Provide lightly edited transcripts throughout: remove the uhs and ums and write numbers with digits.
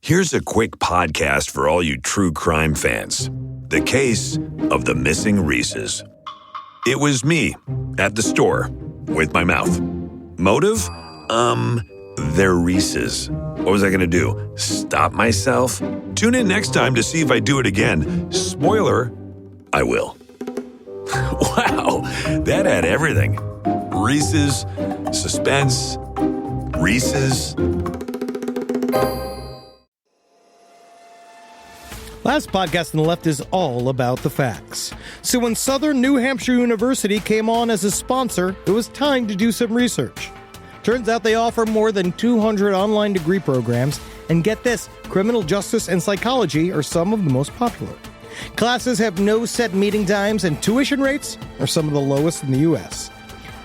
Here's a quick podcast for all you true crime fans. The case of the missing Reese's. It was me at the store with my mouth. Motive? They're Reese's. What was I going to do? Stop myself? Tune in next time to see if I do it again. Spoiler, I will. Wow, that had everything. Reese's, suspense, Reese's. Last podcast on the left is all about the facts. So when Southern New Hampshire University came on as a sponsor, it was time to do some research. Turns out they offer more than 200 online degree programs, and get this, criminal justice and psychology are some of the most popular. Classes have no set meeting times, and tuition rates are some of the lowest in the U.S.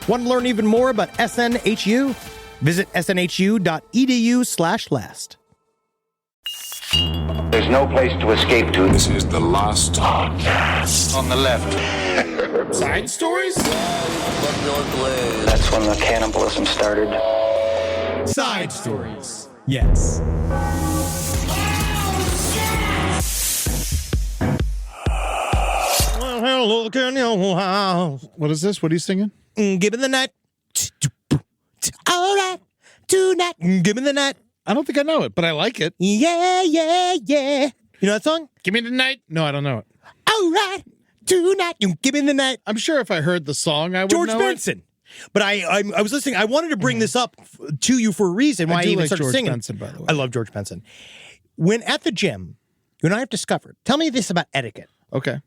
Want to learn even more about SNHU? Visit snhu.edu/last. There's no place to escape to. This is the last podcast. On the left. Side stories? That's when the cannibalism started. Side stories. Yes. Well, look in your house. What is this? What are you singing? Give me the night. All right. Tonight. Give me the night. I don't think I know it, but I like it. Yeah, yeah, yeah. You know that song? Give me the night. No, I don't know it. All right. Tonight. You give me the night. I'm sure if I heard the song, I would George know Benson. It. But I was listening. I wanted to bring this up to you for a reason why I even like started George singing. Benson, by the way. I love George Benson. When at the gym, you and I have discovered. Tell me this about etiquette. Okay.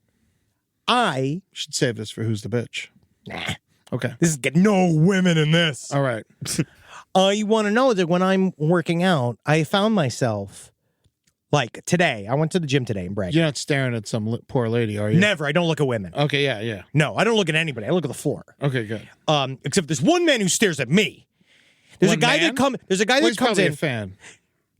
I should save this for Who's the Bitch. Nah. Okay. This is getting no women in this. All right. You want to know that when I'm working out, I found myself, like today, I went to the gym today in Bragg. You're not staring at some poor lady, are you? Never. I don't look at women. Okay, yeah. No, I don't look at anybody. I look at the floor. Okay, good. Except there's one man who stares at me. There's a guy that comes probably in. A fan.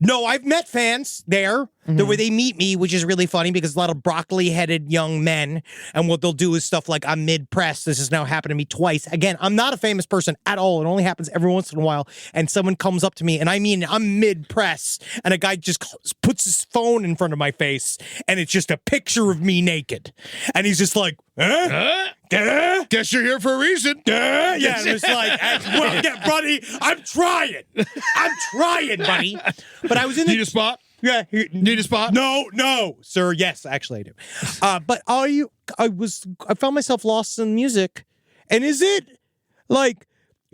No, I've met fans there. The way they meet me, which is really funny because a lot of broccoli-headed young men, and what they'll do is stuff like, I'm mid-press. This has now happened to me twice. Again, I'm not a famous person at all. It only happens every once in a while, and someone comes up to me, and I mean, I'm mid-press, and a guy just puts his phone in front of my face, and it's just a picture of me naked. And he's just like, Guess you're here for a reason. Yeah, and it's like, well, yeah, buddy, I'm trying, buddy. But I was in Need a spot? Yeah. Need a spot? No, sir. Yes, actually I do. But I found myself lost in music. And is it like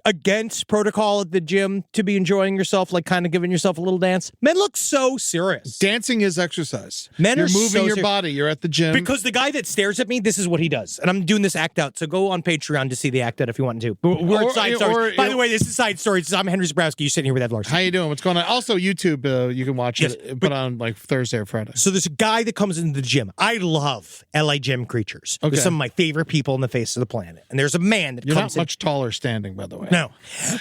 against protocol at the gym to be enjoying yourself, like kind of giving yourself a little dance? Men look so serious. Dancing is exercise. Men You're are moving so your serious. body. You're at the gym. Because the guy that stares at me, this is what he does. And I'm doing this act out. So go on Patreon to see the act out if you want to. We're at Side Stories. By the way, this is Side Stories. I'm Henry Zabrowski. You're sitting here with Ed Larson. How you doing? What's going on? Also, YouTube, you can watch it, but on like Thursday or Friday. So there's a guy that comes into the gym. I love LA gym creatures. Okay. They're some of my favorite people on the face of the planet. And there's a man that You're comes not much taller standing, by the way. No.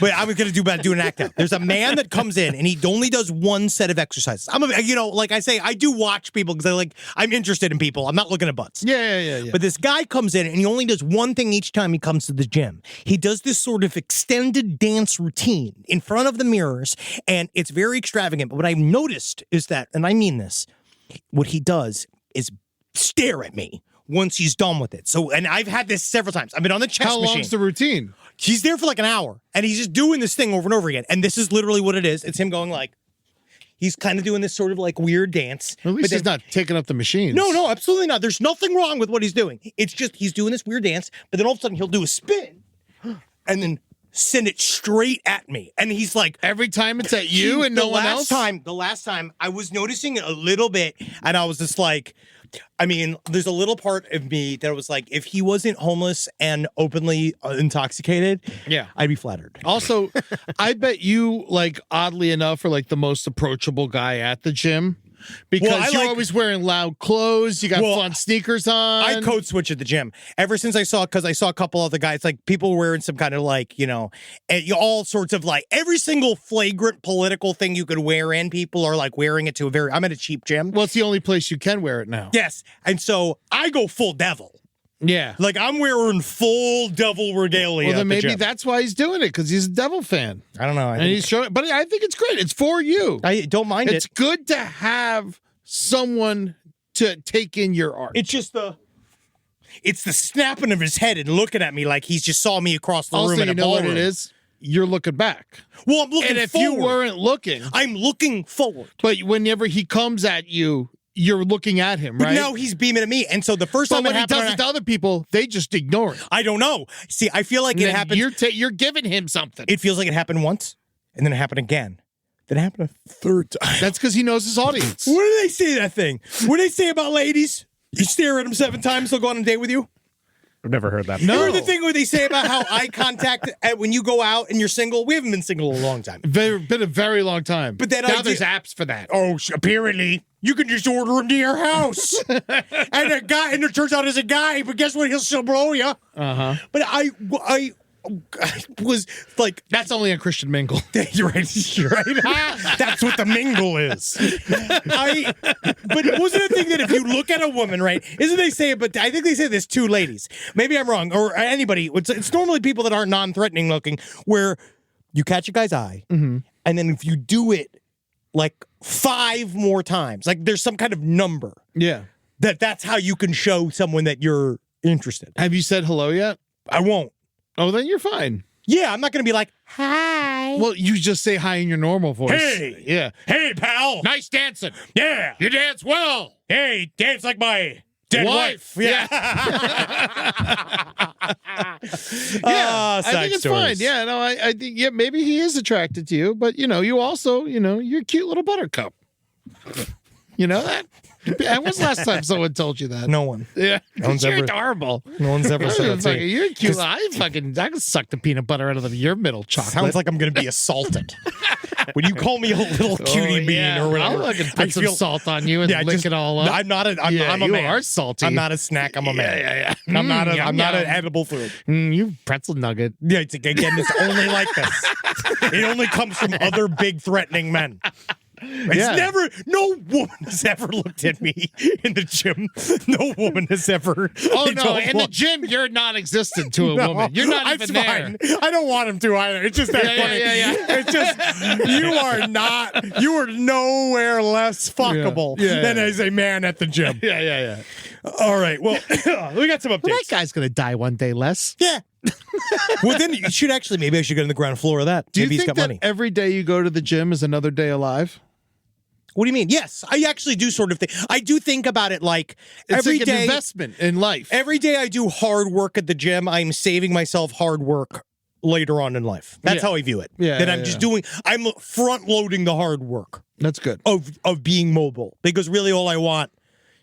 But I'm going to do an act out. There's a man that comes in and he only does one set of exercises. Like I say, I do watch people because I'm interested in people. I'm not looking at butts. Yeah. But this guy comes in and he only does one thing each time he comes to the gym. He does this sort of extended dance routine in front of the mirrors, and it's very extravagant. But what I've noticed is that, and I mean this, what he does is stare at me once he's done with it. So, and I've had this several times. I've been on the chest machine. How long's the routine? He's there for like an hour, and he's just doing this thing over and over again. And this is literally what it is. It's him going like, he's kind of doing this sort of like weird dance. At least he's not taking up the machines. No, absolutely not. There's nothing wrong with what he's doing. It's just he's doing this weird dance, but then all of a sudden he'll do a spin and then send it straight at me. And he's like, every time it's at you and no one else? The last time I was noticing it a little bit, and I was just like, I mean, there's a little part of me that was like, if he wasn't homeless and openly intoxicated, yeah, I'd be flattered. Also, I bet you, like, oddly enough, are like the most approachable guy at the gym. Because you're always wearing loud clothes, you got fun sneakers on. I code switch at the gym ever since I saw a couple other guys, like people wearing some kind of like, all sorts of like every single flagrant political thing you could wear in. People are like wearing it to I'm at a cheap gym. Well, it's the only place you can wear it now. Yes. And so I go full devil. Yeah. Like, I'm wearing full devil regalia. Well, then maybe gym. that's why he's doing it, because he's a devil fan. I don't know. And he's showing, but I think it's great. It's for you. I don't mind It's good to have someone to take in your art. It's just it's the snapping of his head and looking at me like he's just saw me across the also, room in a you know what ballroom. it is? You're looking back. Well, I'm looking And if forward. you weren't looking, I'm looking forward. but whenever he comes at you, you're looking at him, But right? now he's beaming at me. And so the first But time when it he happened, does it to other people, they just ignore it. I don't know. See, I feel like And it then happened. You're giving him something. It feels like it happened once, and then it happened again. Then it happened a third time. That's because he knows his audience. What do they say that thing? What do they say about ladies? You stare at them 7 times, they'll go on a date with you? I've never heard that. No. Remember the thing where they say about how eye contact when you go out and you're single? We haven't been single a long time. Been a very long time. But that now idea- there's apps for that. Oh, apparently you can just order him to your house, and it turns out it's a guy. But guess what? He'll still blow you. But I was like, That's only a Christian Mingle. you're right. You're right. That's what the mingle is. But wasn't it a thing that if you look at a woman, right? Isn't they say it? But I think they say this to ladies. Maybe I'm wrong, or anybody. It's normally people that aren't non-threatening looking, where you catch a guy's eye, and then if you do it like 5 more times, like there's some kind of number. Yeah. That's how you can show someone that you're interested. Have you said hello yet? I won't. Oh, then you're fine. Yeah, I'm not going to be like, hi. Well, you just say hi in your normal voice. Hey. Yeah. Hey, pal. Nice dancing. Yeah. You dance well. Hey, dance like my dead wife. Yeah. Ah, I side think it's stories. fine. Yeah, no, I think, yeah, maybe he is attracted to you, but, you also, you're a cute little buttercup. You know that? When was the last time someone told you that? No one. Yeah. No one's You're ever- adorable. No one's ever said that to me. You're cute. I can suck the peanut butter out of your middle chocolate. Sounds like I'm going to be assaulted. When you call me a little cutie bean or whatever, I'll fucking put some salt on you and lick it all up. I'm not a. I'm a you man. are salty. I'm not a snack. I'm a man. Yeah. I'm not a. Yum, I'm not an yum. edible food. You pretzel nugget. Yeah, again, it's only like this. It only comes from other big threatening men. It's Yeah. never. No woman has ever looked at me in the gym. No woman has ever. Oh they no! don't In the want- gym, you're non-existent to a No, woman. You're not even it's there. fine. I don't want him to either. It's just that Yeah, funny. yeah. It's just you are not. You are nowhere less fuckable Yeah. than as a man at the gym. Yeah. All right. Well, we got some updates. Well, that guy's gonna die one day, Les. Yeah. Well, then you should actually. Maybe I should go on the ground floor of that. Do you maybe he's think got that money. every day you go to the gym is another day alive? What do you mean? Yes, I actually do sort of think. I do think about it like It's every like an day. investment in life. Every day I do hard work at the gym, I'm saving myself hard work later on in life. That's Yeah. how I view it. Yeah, That yeah, I'm just yeah. doing. I'm front loading the hard work That's good. of being mobile, because really all I want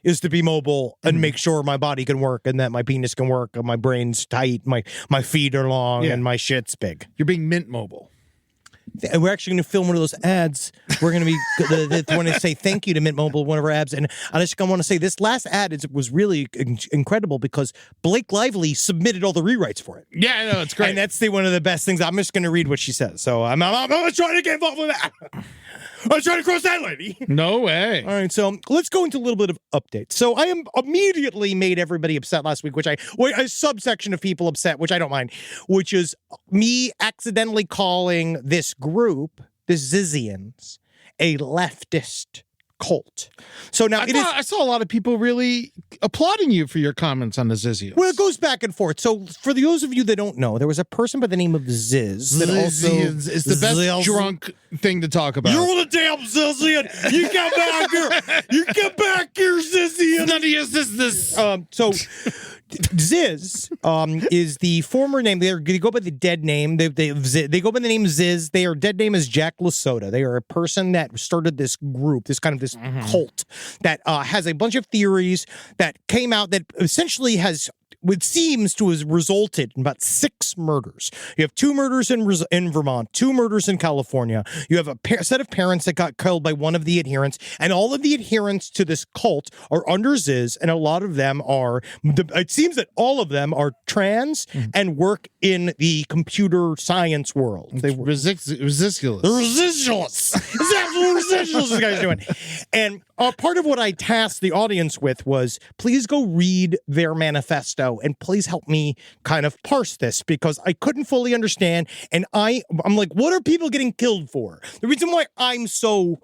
is to be mobile and make sure my body can work and that my penis can work and my brain's tight, my feet are long Yeah. and my shit's big. You're being mint mobile. And we're actually going to film one of those ads. We're going to be want to say thank you to Mint Mobile, one of our ads. And I just want to say this last ad was really incredible because Blake Lively submitted all the rewrites for it. Yeah, I know, it's great. And that's one of the best things. I'm just going to read what she says. So I'm trying to get involved with that. I'm trying to cross that lady. No way. All right, so let's go into a little bit of updates. So I am immediately made everybody upset last week, a subsection of people upset, which I don't mind, which is me accidentally calling this group, the Zizians, a leftist cult. So now I saw a lot of people really applauding you for your comments on the Zizios. Well, it goes back and forth. So for those of you that don't know, there was a person by the name of Ziz that also Zizians is the best Ziz- drunk thing to talk about. You're the damn Zizian. You come back here. You come back here, Zizian. None of your business. So Ziz is the former name. They go by the dead name. They go by the name Ziz. Their dead name is Jack Lasota. They are a person that started this group, this cult that has a bunch of theories that came out that essentially it seems to have resulted in about 6 murders. You have 2 murders in Vermont, 2 murders in California. You have a set of parents that got killed by one of the adherents, and all of the adherents to this cult are under Ziz, and a lot of them it seems that all of them are trans and work in the computer science world. They were Residuous. residuals. It's absolute residuals this guy's doing. And part of what I tasked the audience with was, please go read their manifesto show, and please help me kind of parse this because I couldn't fully understand. And I'm like, what are people getting killed for? The reason why I'm so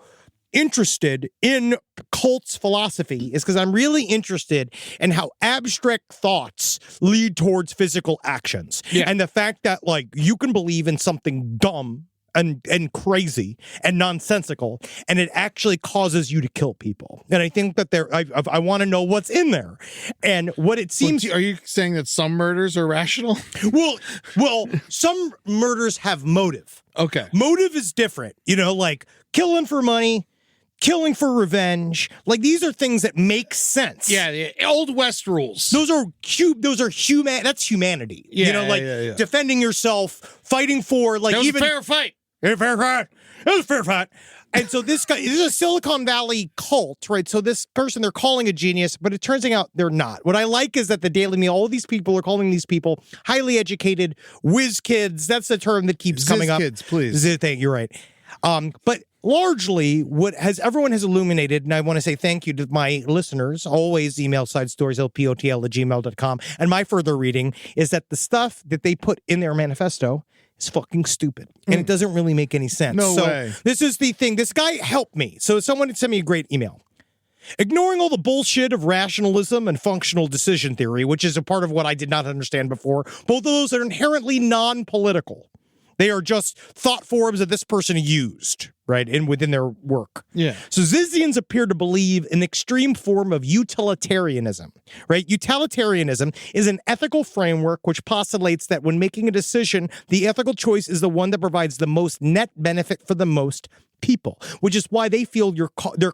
interested in cults philosophy is because I'm really interested in how abstract thoughts lead towards physical actions. Yeah. And the fact that like you can believe in something dumb and crazy and nonsensical, and it actually causes you to kill people. And I think that I want to know what's in there. And what it seems... Are you saying that some murders are rational? Well, some murders have motive. Okay. Motive is different. You know, like killing for money, killing for revenge. Like, these are things that make sense. Yeah, the old West rules. Those are human. That's humanity. Yeah, you know, like defending yourself, fighting for like that was a fair fight. It was a fair fight. And so this is a Silicon Valley cult, right? So this person they're calling a genius, but it turns out they're not. What I like is that the Daily Mail, all of these people are calling these people highly educated whiz kids. That's the term that keeps coming up. Kids, please. Ziz thing, you're right. But largely, what everyone has illuminated, and I want to say thank you to my listeners, always email sidestories@lpotl@gmail.com, and my further reading is that the stuff that they put in their manifesto is fucking stupid, and it doesn't really make any sense. No way. This is the thing. This guy helped me. So someone sent me a great email. Ignoring all the bullshit of rationalism and functional decision theory, which is a part of what I did not understand before, both of those are inherently non-political. They are just thought forms that this person used, right, within their work. Yeah. So Zizians appear to believe an extreme form of utilitarianism, right? Utilitarianism is an ethical framework which postulates that when making a decision, the ethical choice is the one that provides the most net benefit for the most people, which is why they feel they're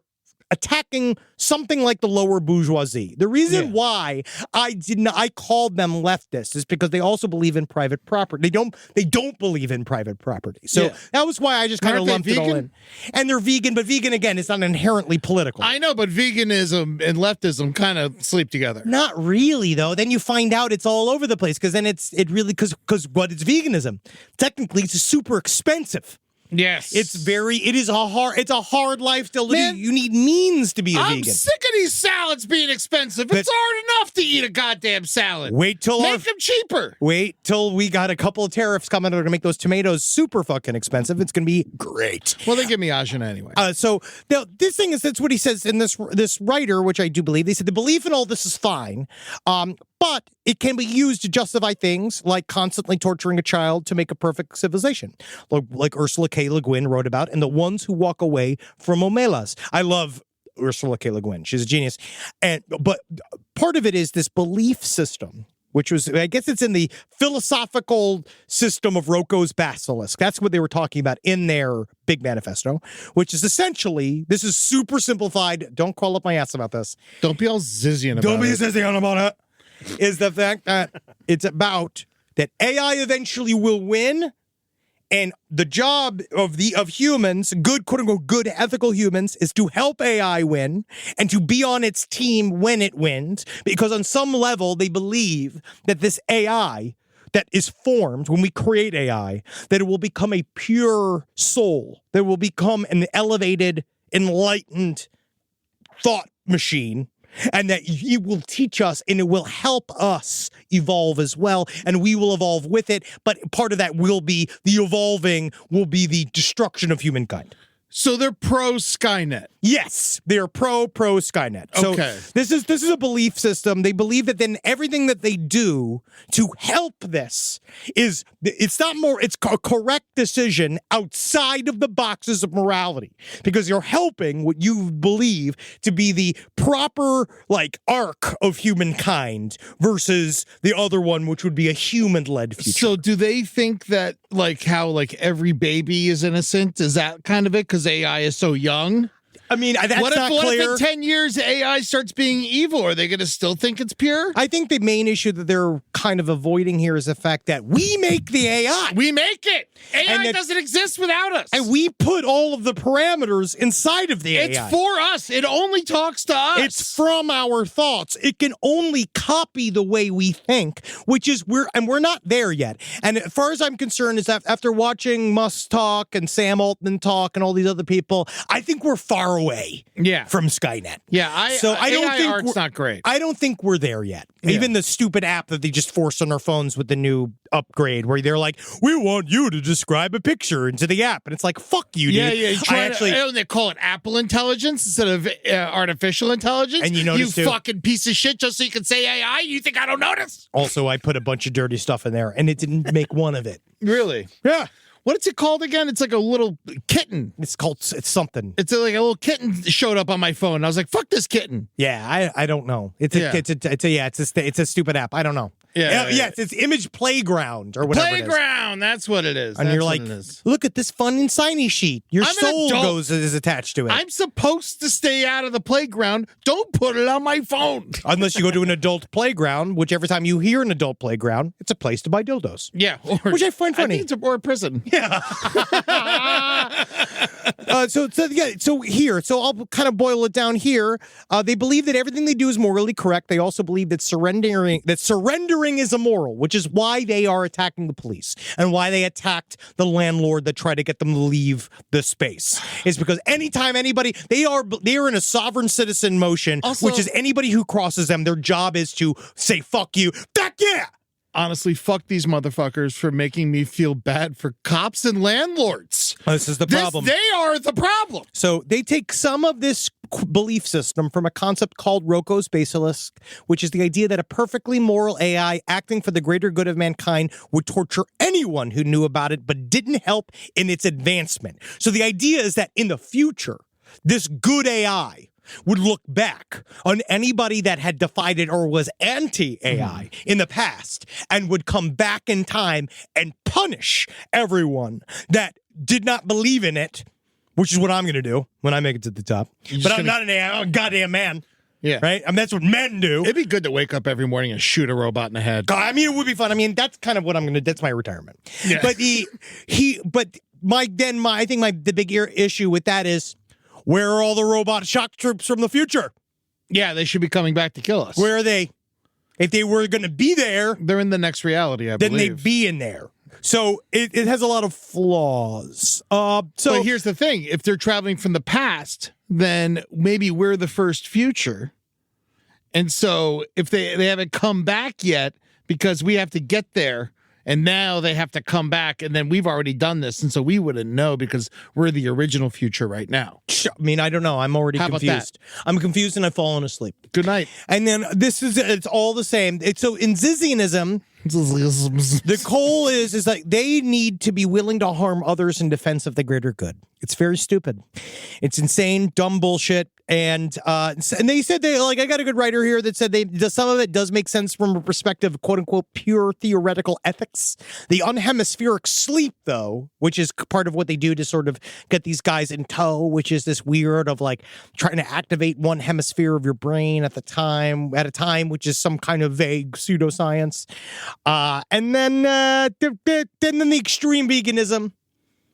attacking something like the lower bourgeoisie. The reason why I called them leftists is because they also believe in private property. They don't believe in private property. So that was why I just kind of lumped it all in. And they're vegan, but vegan again is not inherently political. I know, but veganism and leftism kind of sleep together. Not really, though. Then you find out it's all over the place because then it really because what is veganism? Technically, it's super expensive. Yes. It's a hard lifestyle. Man, you need means to be a vegan. I'm sick of these salads being expensive. It's hard enough to eat a goddamn salad. Make them cheaper. Wait till we got a couple of tariffs coming that are going to make those tomatoes super fucking expensive. It's going to be great. Well, they give me ajna anyway. So this thing is, that's what he says in this writer, which I do believe. They said the belief in all this is fine. But it can be used to justify things like constantly torturing a child to make a perfect civilization, like Ursula K. Le Guin wrote about, and the ones who walk away from Omelas. I love Ursula K. Le Guin. She's a genius. But part of it is this belief system, which was, I guess it's in the philosophical system of Rocco's basilisk. That's what they were talking about in their big manifesto, which is essentially, this is super simplified. Don't crawl up my ass about this. Don't be all zizzian about it. Don't be zizzian about it. Is the fact that it's about that AI eventually will win, and the job of humans, good, quote unquote, good ethical humans, is to help AI win and to be on its team when it wins, because on some level they believe that this AI that is formed when we create AI, that it will become a pure soul, that it will become an elevated, enlightened thought machine. And that it will teach us and it will help us evolve as well. And we will evolve with it. But part of that will be the destruction of humankind. So they're pro Skynet. Yes, they're pro Skynet. So this is a belief system. They believe that then everything that they do to help this it's a correct decision outside of the boxes of morality, because you're helping what you believe to be the proper arc of humankind versus the other one, which would be a human-led future. So do they think that how every baby is innocent? Is that kind of it? Because AI is so young? I mean, that's not clear. What if in 10 years AI starts being evil? Are they going to still think it's pure? I think the main issue that they're kind of avoiding here is the fact that we make the AI. We make it. AI doesn't exist without us. And we put all of the parameters inside of the AI. It's for us. It only talks to us. It's from our thoughts. It can only copy the way we think, which is we're not there yet. And as far as I'm concerned, is that after watching Musk talk and Sam Altman talk and all these other people, I think we're far away Yeah. from Skynet. Yeah, I don't AI think art's not great. I don't think we're there yet. Yeah. Even the stupid app that they just forced on our phones with the new upgrade, where they're like, "We want you to describe a picture into the app," and it's like, "Fuck you, dude." Yeah. They call it Apple Intelligence instead of artificial intelligence. And you notice too, fucking piece of shit, just so you can say AI. You think I don't notice? Also, I put a bunch of dirty stuff in there, and it didn't make one of it. Really? Yeah. What is it called again? It's like a little kitten. It's something. It's like a little kitten showed up on my phone. And I was like, "Fuck this kitten." Yeah, I don't know. It's a stupid app. I don't know. Yes, it's Image Playground or whatever. Playground. That's what it is. And you're like, look at this fun and shiny sheet. Your soul is attached to it. I'm supposed to stay out of the playground. Don't put it on my phone. Unless you go to an adult playground, which every time you hear an adult playground, it's a place to buy dildos. Yeah, which I find funny. I think it's or a prison. Yeah. So I'll kind of boil it down here. They believe that everything they do is morally correct. They also believe that surrendering is immoral, which is why they are attacking the police and why they attacked the landlord that tried to get them to leave the space. It's because anytime anybody, they are in a sovereign citizen motion, also, which is anybody who crosses them, their job is to say, "Fuck you, fuck yeah." Honestly, fuck these motherfuckers for making me feel bad for cops and landlords. This is the problem. They are the problem. So they take some of this belief system from a concept called Rocco's basilisk, which is the idea that a perfectly moral AI acting for the greater good of mankind would torture anyone who knew about it but didn't help in its advancement. So the idea is that in the future, this good AI would look back on anybody that had defied it or was anti-AI in the past and would come back in time and punish everyone that did not believe in it, which is what I'm going to do when I make it to the top. But I'm not an AI, I'm a goddamn man. Yeah. Right? I mean, that's what men do. It'd be good to wake up every morning and shoot a robot in the head. I mean, it would be fun. I mean, that's kind of what I'm going to, that's my retirement. Yeah. But the big issue with that is, where are all the robot shock troops from the future? Yeah, they should be coming back to kill us. Where are they? If they were going to be there, they're in the next reality, I believe. Then they'd be in there. So it has a lot of flaws. But here's the thing. If they're traveling from the past, then maybe we're the first future. And so if they haven't come back yet because we have to get there, and now they have to come back, and then we've already done this, and so we wouldn't know because we're the original future right now. I mean, I don't know. I'm already confused. I'm confused, and I've fallen asleep. Good night. And then it's all the same. So in Zizianism, the goal is like they need to be willing to harm others in defense of the greater good. It's very stupid. It's insane, dumb bullshit. And they said I got a good writer here that said some of it does make sense from a perspective of quote unquote pure theoretical ethics. The unhemispheric sleep, though, which is part of what they do to sort of get these guys in tow, which is this weird of like trying to activate one hemisphere of your brain at a time, which is some kind of vague pseudoscience. And then the extreme veganism.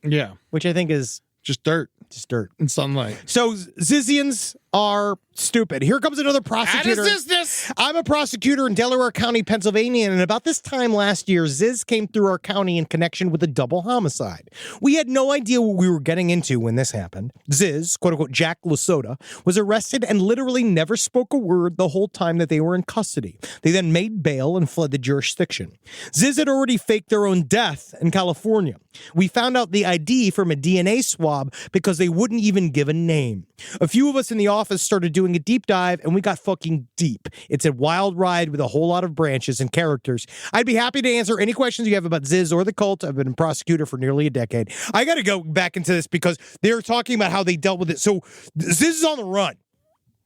Yeah. Which I think is just dirt. Just dirt. And sunlight. So Zizians are stupid. Here comes another prosecutor. How does this? I'm a prosecutor in Delaware County, Pennsylvania, and about this time last year, Ziz came through our county in connection with a double homicide. We had no idea what we were getting into when this happened. Ziz, quote-unquote Jack Lasota, was arrested and literally never spoke a word the whole time that they were in custody. They then made bail and fled the jurisdiction. Ziz had already faked their own death in California. We found out the ID from a DNA swab because they wouldn't even give a name. A few of us in the office started doing a deep dive, and we got fucking deep. It's a wild ride with a whole lot of branches and characters. I'd be happy to answer any questions you have about Ziz or the cult. I've been a prosecutor for nearly a decade. I got to go back into this because they're talking about how they dealt with it. So Ziz is on the run.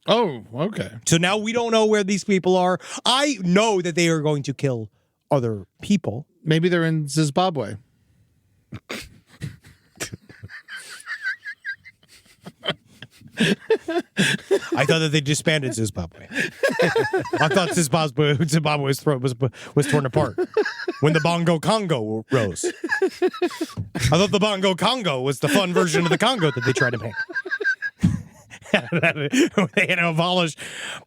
Oh, okay. So now we don't know where these people are. I know that they are going to kill other people. Maybe they're in Zimbabwe. I thought that they disbanded Zimbabwe. I thought Zimbabwe's throat was torn apart when the Bongo Congo rose. I thought the Bongo Congo was the fun version of the Congo that they tried to make. They had to abolish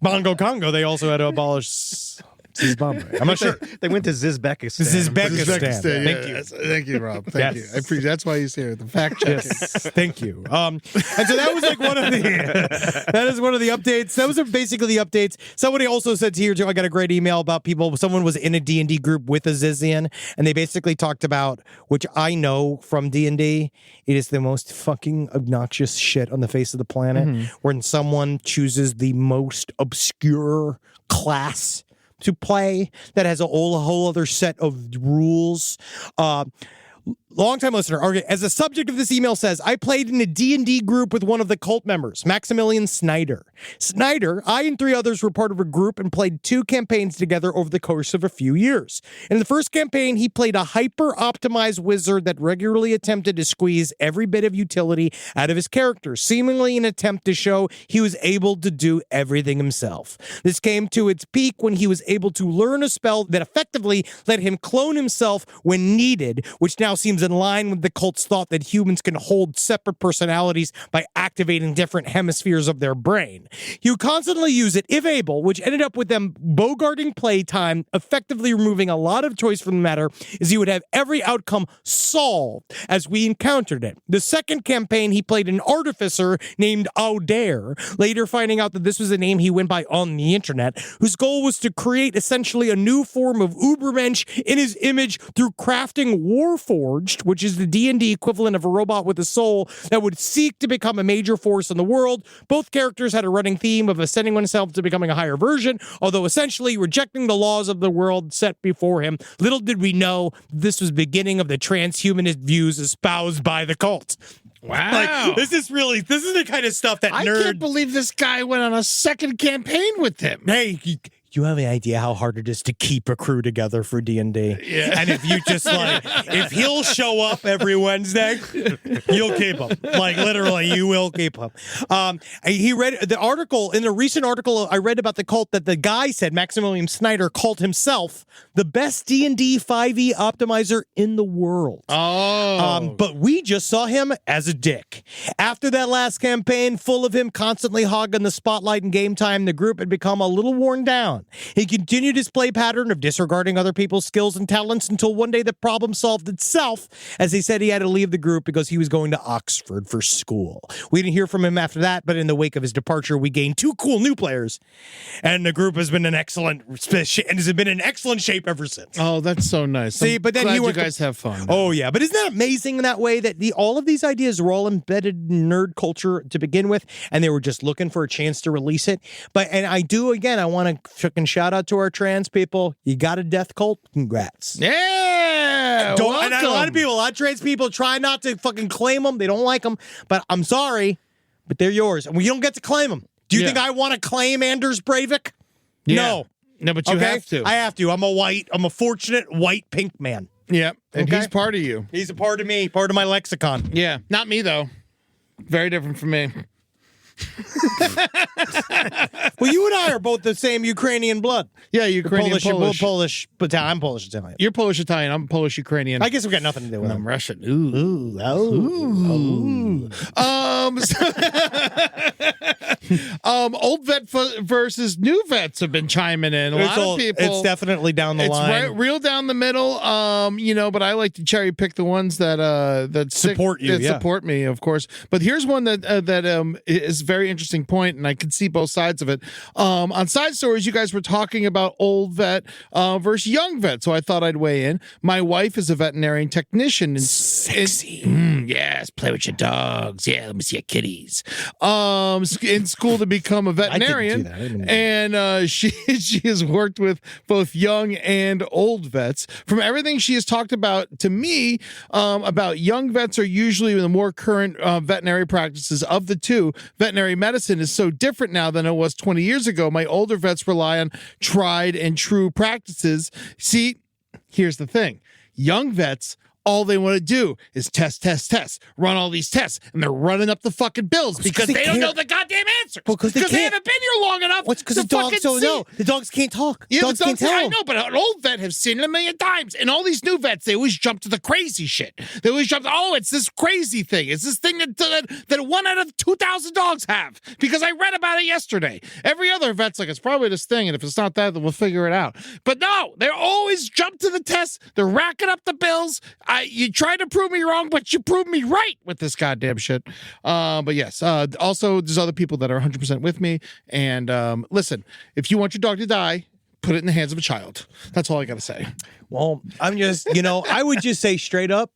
Bongo Congo. They also had to abolish Zimbabwe. I'm not sure. They went to Zizbekistan. Uzbekistan. Thank Thank you. Thank you, Rob. Thank you. I appreciate that's why he's here. The fact check. Yes, thank you. And so that was like one of the that is one of the updates. Those are basically the updates. Somebody also said here too. I got a great email about people. Someone was in a D&D group with a Zizian, and they basically talked about, which I know from D&D, it is the most fucking obnoxious shit on the face of the planet. When someone chooses the most obscure class to play that has a whole other set of rules. Longtime listener, as the subject of this email says, I played in a D&D group with one of the cult members, Maximilian Snyder. Snyder, I and 3 others were part of a group and played 2 campaigns together over the course of a few years. In the first campaign, he played a hyper-optimized wizard that regularly attempted to squeeze every bit of utility out of his character, seemingly in an attempt to show he was able to do everything himself. This came to its peak when he was able to learn a spell that effectively let him clone himself when needed, which now seems in line with the cult's thought that humans can hold separate personalities by activating different hemispheres of their brain. He would constantly use it, if able, which ended up with them bogarting playtime, effectively removing a lot of choice from the matter, as he would have every outcome solved as we encountered it. The second campaign, he played an artificer named Audaire, later finding out that this was a name he went by on the internet, whose goal was to create essentially a new form of Ubermensch in his image through crafting Warforged, which is the D&D equivalent of a robot with a soul that would seek to become a major force in the world. Both characters had a running theme of ascending oneself to becoming a higher version, although essentially rejecting the laws of the world set before him. Little did we know this was the beginning of the transhumanist views espoused by the cult. Wow. Like, this is the kind of stuff that I nerd... can't believe this guy went on a second campaign with him. Hey, you have any idea how hard it is to keep a crew together for D&D? Yeah. And if you just if he'll show up every Wednesday, you'll keep him. Like literally, you will keep him. He read the article in a recent article I read about the cult that the guy said Maximilian Snyder called himself the best D&D 5e optimizer in the world. Oh, But we just saw him as a dick. After that last campaign, full of him constantly hogging the spotlight in game time, the group had become a little worn down. He continued his play pattern of disregarding other people's skills and talents until one day the problem solved itself, as he said he had to leave the group because he was going to Oxford for school. We didn't hear from him after that, but in the wake of his departure, we gained 2 cool new players, and the group has been in excellent shape ever since. oh, that's so nice. See, but then glad you you went guys have fun. Oh, yeah. But isn't that amazing in that way that all of these ideas were all embedded in nerd culture to begin with, and they were just looking for a chance to release it? And I want to fucking shout out to our trans people. You got a death cult? Congrats. Yeah. And a lot of trans people try not to fucking claim them. They don't like them. But I'm sorry, but they're yours. And we don't get to claim them. Do you think I want to claim Anders Breivik? Yeah. No, but you have to. I have to. I'm a fortunate white pink man. Yeah, and Okay. he's part of you. He's a part of me, part of my lexicon. Yeah, not me though. Very different from me. Well, you and I are both the same Ukrainian blood. Yeah, Ukrainian, Polish, but I'm Polish Italian. You're Polish Italian. I'm Polish Ukrainian. I guess we got nothing to do with I'm them. Russian. Ooh. Old vet versus new vets have been chiming in. A lot of people. It's definitely down the line. It's real down the middle. But I like to cherry pick the ones that Support you, yeah. support me, of course. But here's one that is a very interesting point, and I can see both sides of it. On Side Stories, you guys were talking about old vet versus young vet, so I thought I'd weigh in. My wife is a veterinarian technician. Sexy. Yes, play with your dogs. Yeah, let me see your kitties. In school to become a veterinarian, I didn't do that. and she has worked with both young and old vets. From everything she has talked about to me, about young vets are usually the more current veterinary practices of the two. Veterinary medicine is so different now than it was 20 years ago. My older vets rely on tried and true practices. See, here's the thing. Young vets all they want to do is test, run all these tests, and they're running up the fucking bills because they don't know the goddamn answers. Because they haven't been here long enough. What's because the dogs don't know? The dogs can't talk. Yeah, dogs can't tell I them. know, but an old vet has seen it a million times. And all these new vets, they always jump to the crazy shit. They always jump to, it's this crazy thing. It's this thing that 1 out of 2,000 dogs have because I read about it yesterday. Every other vet's like, it's probably this thing, and if it's not that, then we'll figure it out. But no, they always jump to the test. They're racking up the bills. You try to prove me wrong, but you proved me right with this goddamn shit. But yes, also there's other people that are 100% with me. And listen, if you want your dog to die, put it in the hands of a child. That's all I got to say. Well, I'm just, I would just say straight up,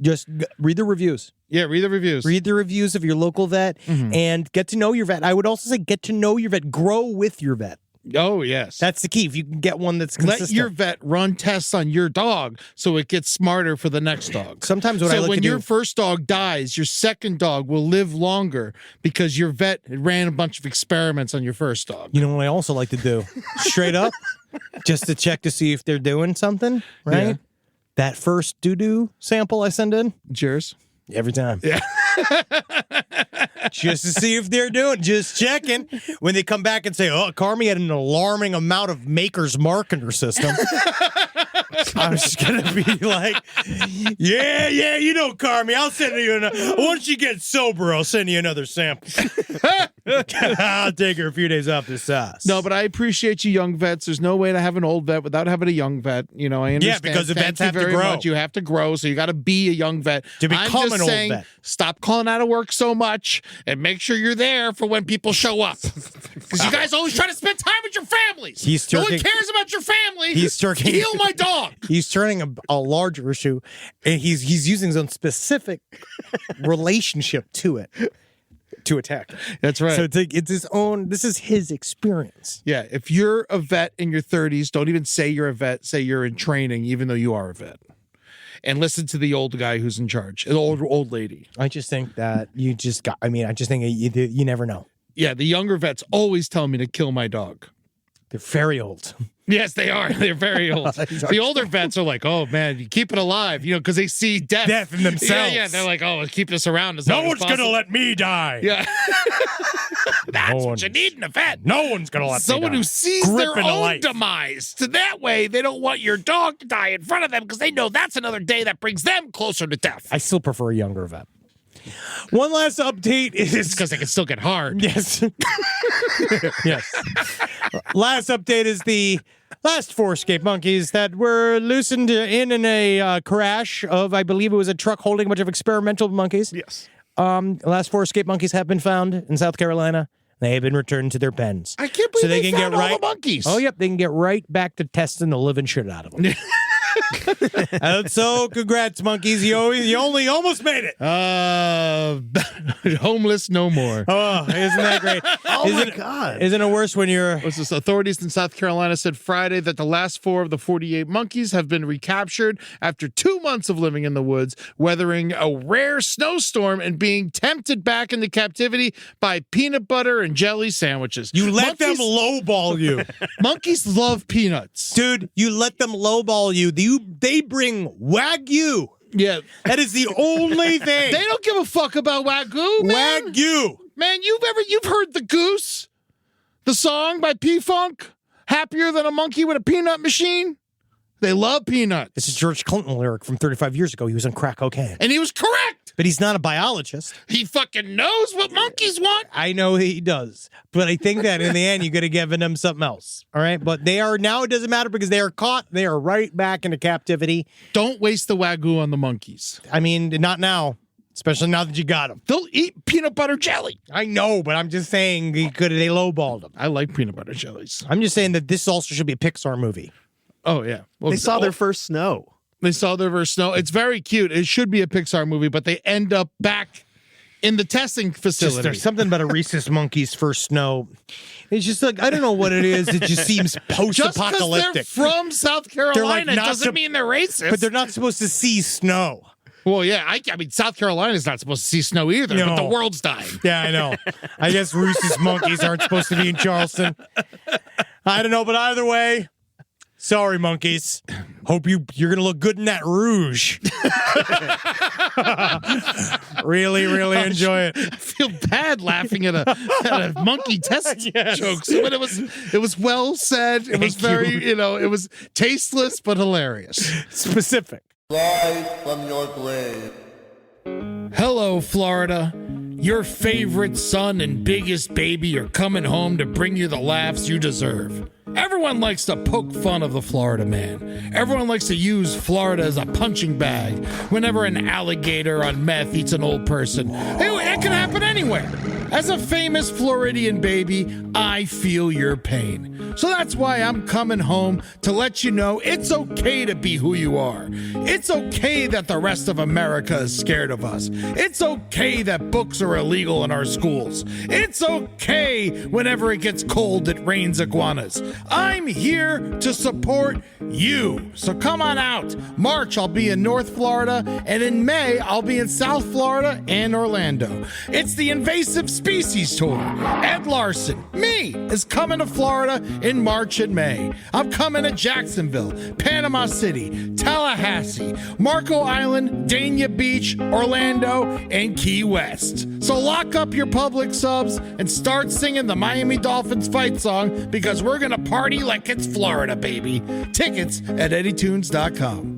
just read the reviews. Yeah, read the reviews. Read the reviews of your local vet and get to know your vet. I would also say get to know your vet. Grow with your vet. Oh, yes. That's the key. If you can get one that's consistent. Let your vet run tests on your dog so it gets smarter for the next dog. Sometimes what I like when to your do, first dog dies, your second dog will live longer because your vet ran a bunch of experiments on your first dog. you know what I also like to do? Straight up, just to check to see if they're doing something, right? Yeah. That first doo-doo sample I send in, Cheers. every time. Yeah. Just to see if they're doing, just checking. When they come back and say, Carmi had an alarming amount of Maker's Mark in her system. I'm just going to be like, yeah, Carmi, I'll send you another. Once you get sober, I'll send you another sample. I'll take her a few days off the sauce. No, but I appreciate you young vets. There's no way to have an old vet without having a young vet. I understand. Yeah, because the vets have to very grow. much. You have to grow, so you got to be a young vet. To become an old vet. Stop calling out of work so much and make sure you're there for when people show up. Because you guys always try to spend time with your families. No one cares about your family. Heal my dog. He's turning a larger issue, and he's using his own specific relationship to it to attack it. That's right. So it's his own. This is his experience. Yeah. If you're a vet in your 30s, don't even say you're a vet. Say you're in training, even though you are a vet. And listen to the old guy who's in charge, the old lady. I just think that you just got. I just think you never know. Yeah, the younger vets always tell me to kill my dog. They're very old. Yes, they are. They're very old. The older vets are like, oh, man, you keep it alive, because they see death in themselves. Yeah, they're like, oh, keep this around as No long as one's going to possible. let me die. Yeah. That's what you need in a vet. No one's going to let Someone me die. who sees Grip their into own life. demise. So that way, they don't want your dog to die in front of them because they know that's another day that brings them closer to death. I still prefer a younger vet. One last update is because they can still get hard. Yes. Yes. Last update is the last 4 escaped monkeys that were loosened in a crash of, I believe it was a truck holding a bunch of experimental monkeys. Yes. The last 4 escaped monkeys have been found in South Carolina. They have been returned to their pens. I can't believe they found all the monkeys. Oh, yep. They can get right back to testing the living shit out of them. So, congrats, monkeys. You only almost made it. Homeless no more. Oh, isn't that great? My God. Isn't it worse when you're... What's this? Authorities in South Carolina said Friday that the last 4 of the 48 monkeys have been recaptured after 2 months of living in the woods, weathering a rare snowstorm and being tempted back into captivity by peanut butter and jelly sandwiches. You let them lowball you. Monkeys love peanuts. Dude, you let them lowball you. They bring Wagyu. Yeah. That is the only thing. They don't give a fuck about Wagyu, man. Wagyu. Man, you've heard The Goose? The song by P-Funk? Happier than a monkey with a peanut machine? They love peanuts. This is George Clinton lyric from 35 years ago. He was on crack cocaine. And he was correct. But he's not a biologist. He fucking knows what monkeys want. I know he does. But I think that in the end, you got to give them something else. All right? But they are now, it doesn't matter because they are caught. They are right back into captivity. Don't waste the Wagyu on the monkeys. Not now. Especially now that you got them. They'll eat peanut butter jelly. I know, but I'm just saying they lowballed them. I like peanut butter jellies. I'm just saying that this also should be a Pixar movie. Oh, yeah. Well, They saw their first snow. They saw their first snow. It's very cute. It should be a Pixar movie, but they end up back in the testing facility. There's something about a rhesus monkey's first snow. It's just like, I don't know what it is. It just seems post-apocalyptic. Just because they're from South Carolina doesn't mean they're racist. But they're not supposed to see snow. Well, yeah, I mean, South Carolina's not supposed to see snow either, No. but the world's dying. Yeah, I know. I guess rhesus monkeys aren't supposed to be in Charleston. I don't know, but either way, sorry, monkeys. Hope you're going to look good in that rouge. Really, really enjoy it. I feel bad laughing at a monkey test joke. So, but it was well said. It was very, it was tasteless but hilarious. Specific. Rise from your grave. Hello, Florida. Your favorite son and biggest baby are coming home to bring you the laughs you deserve. Everyone likes to poke fun of the Florida man. Everyone likes to use Florida as a punching bag whenever an alligator on meth eats an old person. It can happen anywhere. As a famous Floridian baby, I feel your pain. So that's why I'm coming home to let you know it's okay to be who you are. It's okay that the rest of America is scared of us. It's okay that books are illegal in our schools. It's okay whenever it gets cold it rains iguanas. I'm here to support you. So come on out. March, I'll be in North Florida, and in May, I'll be in South Florida and Orlando. It's the Invasive Species Tour. Ed Larson, me, is coming to Florida in March and May. I'm coming to Jacksonville, Panama City, Tallahassee, Marco Island, Dania Beach, Orlando, and Key West. So lock up your public subs and start singing the Miami Dolphins fight song, because we're going to party like it's Florida, baby. Tickets at eddytunes.com.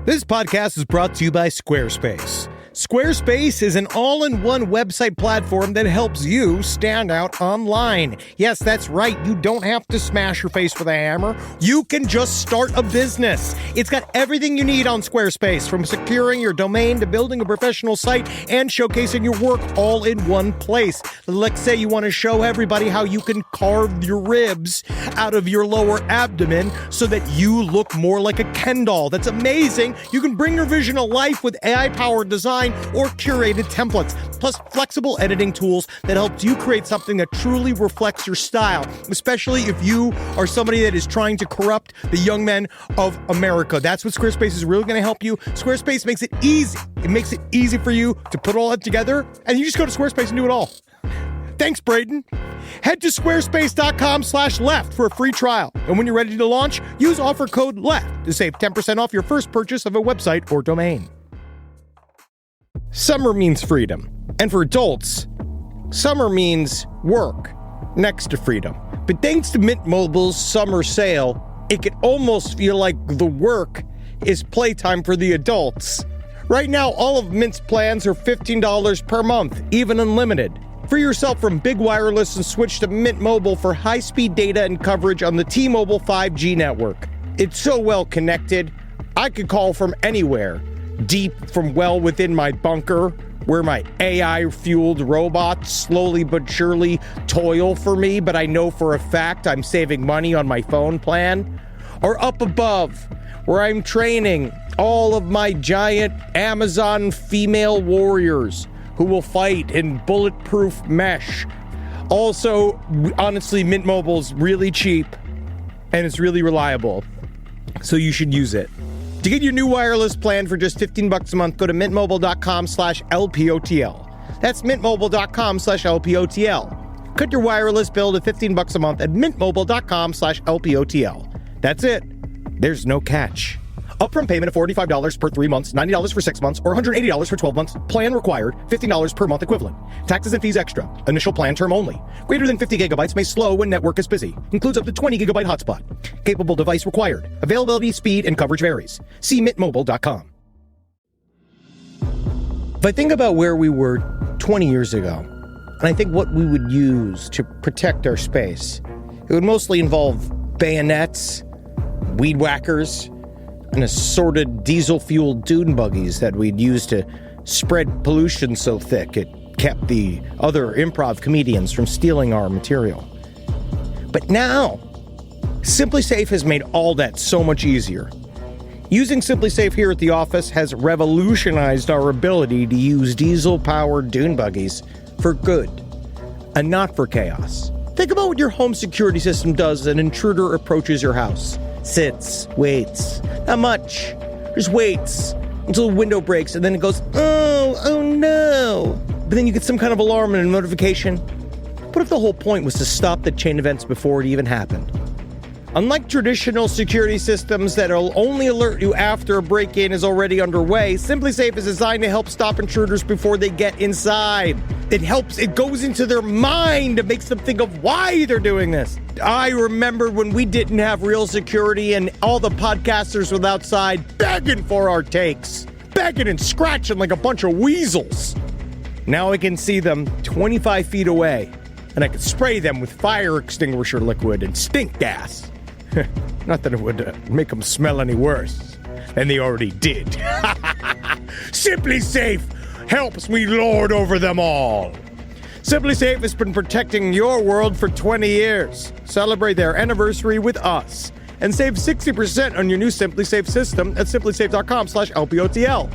This podcast is brought to you by Squarespace. Squarespace is an all-in-one website platform that helps you stand out online. Yes, that's right. You don't have to smash your face with a hammer. You can just start a business. It's got everything you need on Squarespace, from securing your domain to building a professional site and showcasing your work all in one place. Let's say you want to show everybody how you can carve your ribs out of your lower abdomen so that you look more like a Ken doll. That's amazing. You can bring your vision to life with AI-powered design or curated templates, plus flexible editing tools that helps you create something that truly reflects your style, especially if you are somebody that is trying to corrupt the young men of America. That's what Squarespace is really going to help you. Squarespace makes it easy. It makes it easy for you to put all that together, and you just go to Squarespace and do it all. Thanks, Braden. Head to squarespace.com/left for a free trial. And when you're ready to launch, use offer code LEFT to save 10% off your first purchase of a website or domain. Summer means freedom. And for adults, summer means work next to freedom. But thanks to Mint Mobile's summer sale, it can almost feel like the work is playtime for the adults. Right now, all of Mint's plans are $15 per month, even unlimited. Free yourself from Big Wireless and switch to Mint Mobile for high-speed data and coverage on the T-Mobile 5G network. It's so well connected, I could call from anywhere. Deep from well within my bunker, where my AI-fueled robots slowly but surely toil for me, but I know for a fact I'm saving money on my phone plan. Or up above, where I'm training all of my giant Amazon female warriors who will fight in bulletproof mesh. Also, honestly, Mint Mobile's really cheap and it's really reliable, so you should use it. To get your new wireless plan for just $15 a month, go to mintmobile.com/LPOTL. That's mintmobile.com/LPOTL. Cut your wireless bill to $15 a month at mintmobile.com/LPOTL. That's it. There's no catch. Upfront payment of $45 per 3 months, $90 for 6 months, or $180 for 12 months. Plan required, $15 per month equivalent. Taxes and fees extra. Initial plan term only. Greater than 50 gigabytes may slow when network is busy. Includes up to 20 gigabyte hotspot. Capable device required. Availability, speed, and coverage varies. See mintmobile.com. If I think about where we were 20 years ago, and I think what we would use to protect our space, it would mostly involve bayonets, weed whackers, and assorted diesel-fueled dune buggies that we'd use to spread pollution so thick it kept the other improv comedians from stealing our material. But now, SimpliSafe has made all that so much easier. Using SimpliSafe here at the office has revolutionized our ability to use diesel-powered dune buggies for good, and not for chaos. Think about what your home security system does as an intruder approaches your house. Sits, waits. Not much. Just waits until the window breaks, and then it goes, oh no. But then you get some kind of alarm and a notification. What if the whole point was to stop the chain events before it even happened? Unlike traditional security systems that'll only alert you after a break-in is already underway, SimpliSafe is designed to help stop intruders before they get inside. It goes into their mind. It makes them think of why they're doing this. I remember when we didn't have real security and all the podcasters were outside begging for our takes. Begging and scratching like a bunch of weasels. Now I can see them 25 feet away, and I can spray them with fire extinguisher liquid and stink gas. Not that it would make them smell any worse than they already did. SimpliSafe helps me lord over them all. SimpliSafe has been protecting your world for 20 years. Celebrate their anniversary with us and save 60% on your new SimpliSafe system at simplisafe.com/LPOTL.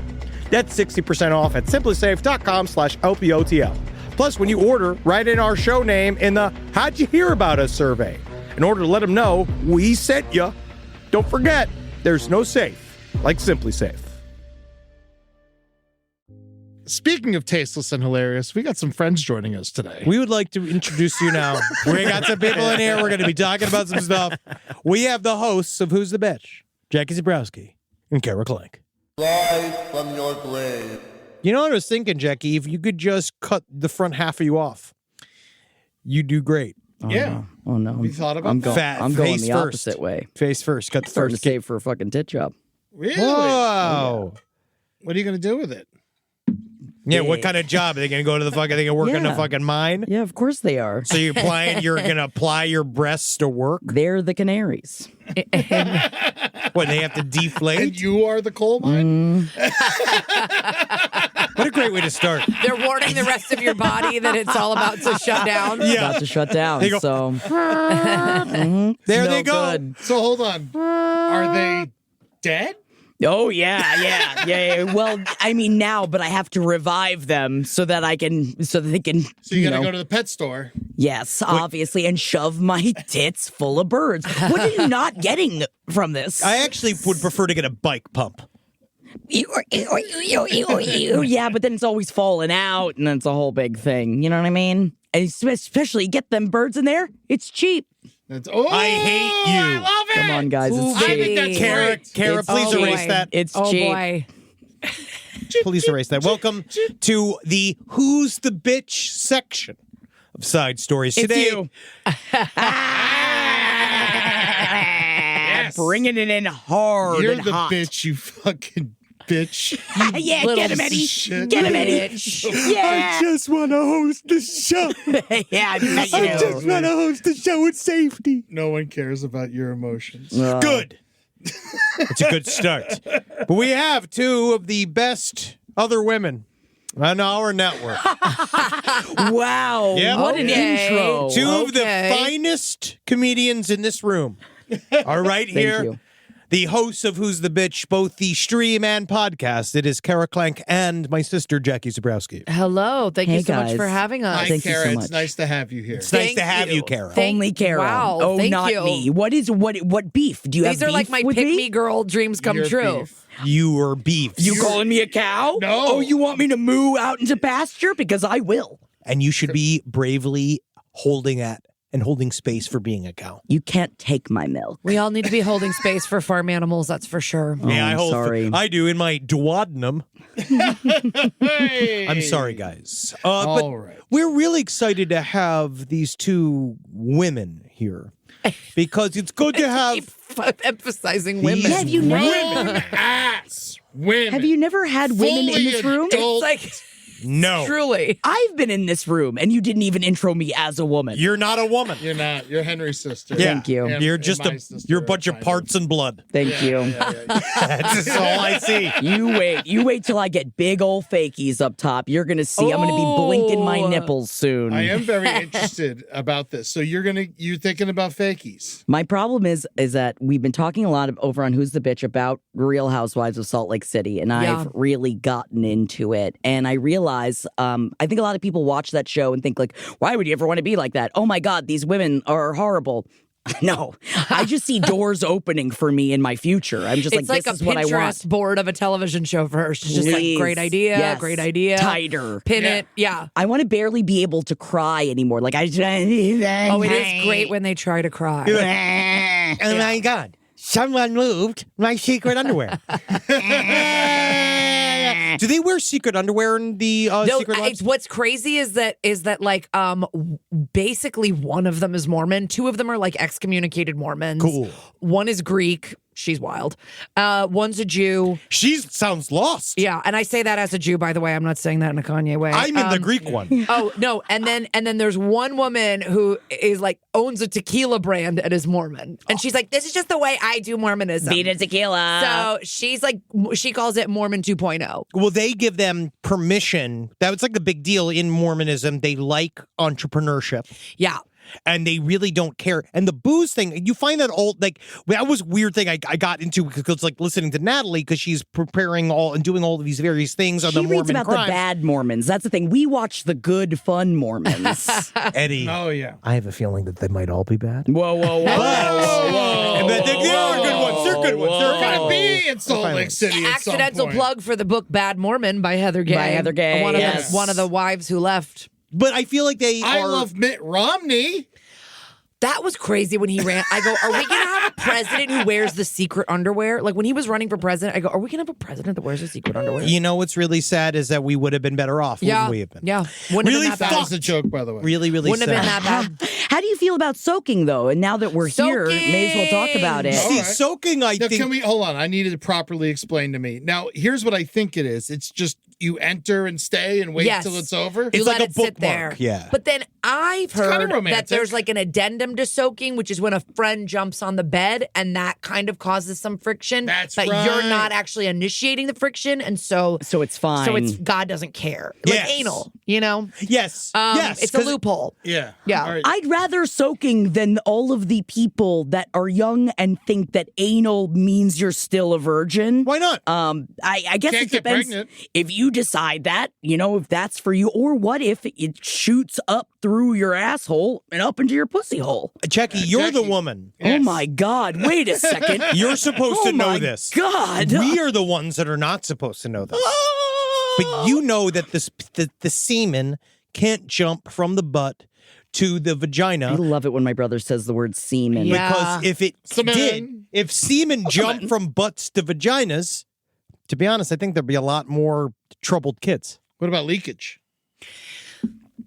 That's 60% off at simplisafe.com/LPOTL. Plus, when you order, write in our show name in the How'd You Hear About Us survey in order to let them know we sent you. Don't forget, there's no safe like SimpliSafe. Speaking of tasteless and hilarious, we got some friends joining us today. We would like to introduce you now. We got some people in here. We're going to be talking about some stuff. We have the hosts of Who's the Bitch, Jackie Zabrowski and Kara Clank. Live from your grave. You know what I was thinking, Jackie? If you could just cut the front half of you off, you do great. Yeah. Oh no. Have you thought about I'm that? I'm going Face the first. opposite way. Face first. Cut the Starting to first. save for a fucking tit job. Really? Whoa. What are you going to do with it? Yeah, what kind of job? Are they going to go to the fucking, they going to work in the Yeah. fucking mine? Yeah, of course they are. So you're going to apply your breasts to work? They're the canaries. What, they have to And deflate? you are the coal mine? What a great way to start. They're warning the rest of your body that it's all about to shut down. Yeah. About to shut down. They go- So There they no go. good. So hold on. Are they dead? Oh yeah. Well, I mean now, but I have to revive them so that they can. So you got to know, go to the pet store. Yes, obviously, and shove my tits full of birds. What are you not getting from this? I actually would prefer to get a bike pump. Yeah, but then it's always falling out, and then it's a whole big thing. You know what I mean? And especially get them birds in there. It's cheap. That's, I hate you. I love it. Come on, guys. Ooh, It's I cheap. think that's Kara, great. Kara, please boy. erase that. It's Oh cheap. boy. Please erase that. Welcome to the Who's the Bitch section of Side Stories. It's Today, you. Bringing it in hard You're and the hot. bitch, you fucking bitch. Yeah, Little get him, Eddie. shit. Get him, Eddie. Bitch. Yeah. just want to host the show. Yeah, I bet you do. want to host the show with safety. No one cares about your emotions. Good. It's a good start. But we have two of the best other women on our network. Wow. Yeah. What an Okay. intro. Two of the Okay. finest comedians in this room are right here. you. The hosts of Who's the Bitch, both the stream and podcast. It is Kara Clank and my sister, Jackie Zabrowski. Hello. Thank Hey, you so much guys. for having us. Hi, Thank you Kara. so It's much. nice to have you here. It's nice Thank to have you, you. Kara. Only Kara. Wow, Oh, thank not you. me. What beef? Do you have These are beef like my with pick-me girl dreams come Your true. beef. You are beefs. You calling me a cow? No. Oh, you want me to moo out into pasture? Because I will. And you should be bravely holding space for being a cow. You can't take my milk. We all need to be holding space for farm animals, that's for sure. Yeah, I'm sorry. I do in my duodenum. Hey. I'm sorry, guys. All But right. we're really excited to have these two women here because it's good to have. Keep emphasizing women. These Have you never? Grown ass women. Have you never had women in this room? adult- It's like, No, truly. I've been in this room, and you didn't even intro me as a woman. you're not a woman. You're not. You're Henry's sister. Yeah. Thank you. And- You're and just my a. sister, You're a bunch of kind parts and blood. Thank you. That's just all I see. You wait till I get big old fakies up top. You're gonna see. I'm gonna be blinking my Oh. nipples soon. I am very interested about this. So you're thinking about fakies. My problem is that we've been talking a lot over on Who's the Bitch about Real Housewives of Salt Lake City, and Yeah. I've really gotten into it. And I realize, I think a lot of people watch that show and think like, why would you ever want to be like that? Oh my God, these women are horrible. No, I just see doors opening for me in my future. I'm just It's like this a is what I want. Pinterest board of a television show for her. She's just like, Please. great idea, Yes. great idea. Tighter. Pin it. Yeah. I want to barely be able to cry anymore. Like I just. Oh, it is great when they try to cry. Oh my God. Someone moved my secret underwear. Do they wear secret underwear in the Secret Lives? What's crazy is that like basically one of them is Mormon, two of them are like excommunicated Mormons. Cool. One is Greek. She's wild. One's a Jew. She sounds lost. Yeah, and I say that as a Jew, by the way. I'm not saying that in a Kanye way. I'm in the Greek one. Oh no, and then there's one woman who is like owns a tequila brand and is Mormon, and she's like, "This is just the way I do Mormonism." Beat a tequila. So she's like, she calls it Mormon 2.0. Well, they give them permission. That was like the big deal in Mormonism. They like entrepreneurship. Yeah. And they really don't care. And the booze thing, you find that that was a weird thing I got into because like listening to Natalie because she's preparing all and doing all of these various things on the Mormon reads about crimes. the bad Mormons. That's the thing. We watch the good, fun Mormons. Eddie. Oh, yeah. I have a feeling that they might all be bad. Whoa, whoa, whoa. But they are good ones. They're good ones. They're going to be in Salt Lake City at some Accidental point. plug for the book Bad Mormon by Heather Gay. By Heather Gay, One of yes. one of the wives who left. But I feel like they I are. love Mitt Romney. That was crazy when he ran. I go, are we going to have a president who wears the secret underwear? Like when he was running for president, I go, are we going to have a president that wears the secret underwear? You know what's really sad is that we would have been better off, Yeah. wouldn't we have been? Yeah. Wouldn't Really have been That that was bad. a joke, by the way. Really, really Wouldn't have sad. been that bad. How do you feel about soaking, though? And now that we're here, may as well talk about it. See, right. soaking, I Now, think. can we hold on? I needed to properly explain to me. Now, here's what I think it is. It's just you enter and stay and wait Yes. till it's over. You It's let like a it sit there. bookmark, yeah. But then I've kinda heard that romantic. there's like an addendum to soaking, which is when a friend jumps on the bed and that kind of causes some friction. That's but right. you're not actually initiating the friction, and so So it's fine. So it's God doesn't care. Yes. Like anal, you know? Yes. Yes. It's a 'cause- loophole. Yeah. Yeah. All right. I'd rather soaking than all of the people that are young and think that anal means you're still a virgin. Why not? I guess Can't it get depends pregnant. if you decide that, if that's for you, or what if it shoots up through your asshole and up into your pussy hole? Jackie, you're the Jackie. woman. Oh my God! Wait a second. You're supposed to know my this. God. We are the ones that are not supposed to know this. But you know that the semen can't jump from the butt to the I vagina love it when my brother says the word semen. Yeah. because if it Semen. did, if semen jumped from butts to vaginas, to be honest, I think there'd be a lot more troubled kids. What about leakage?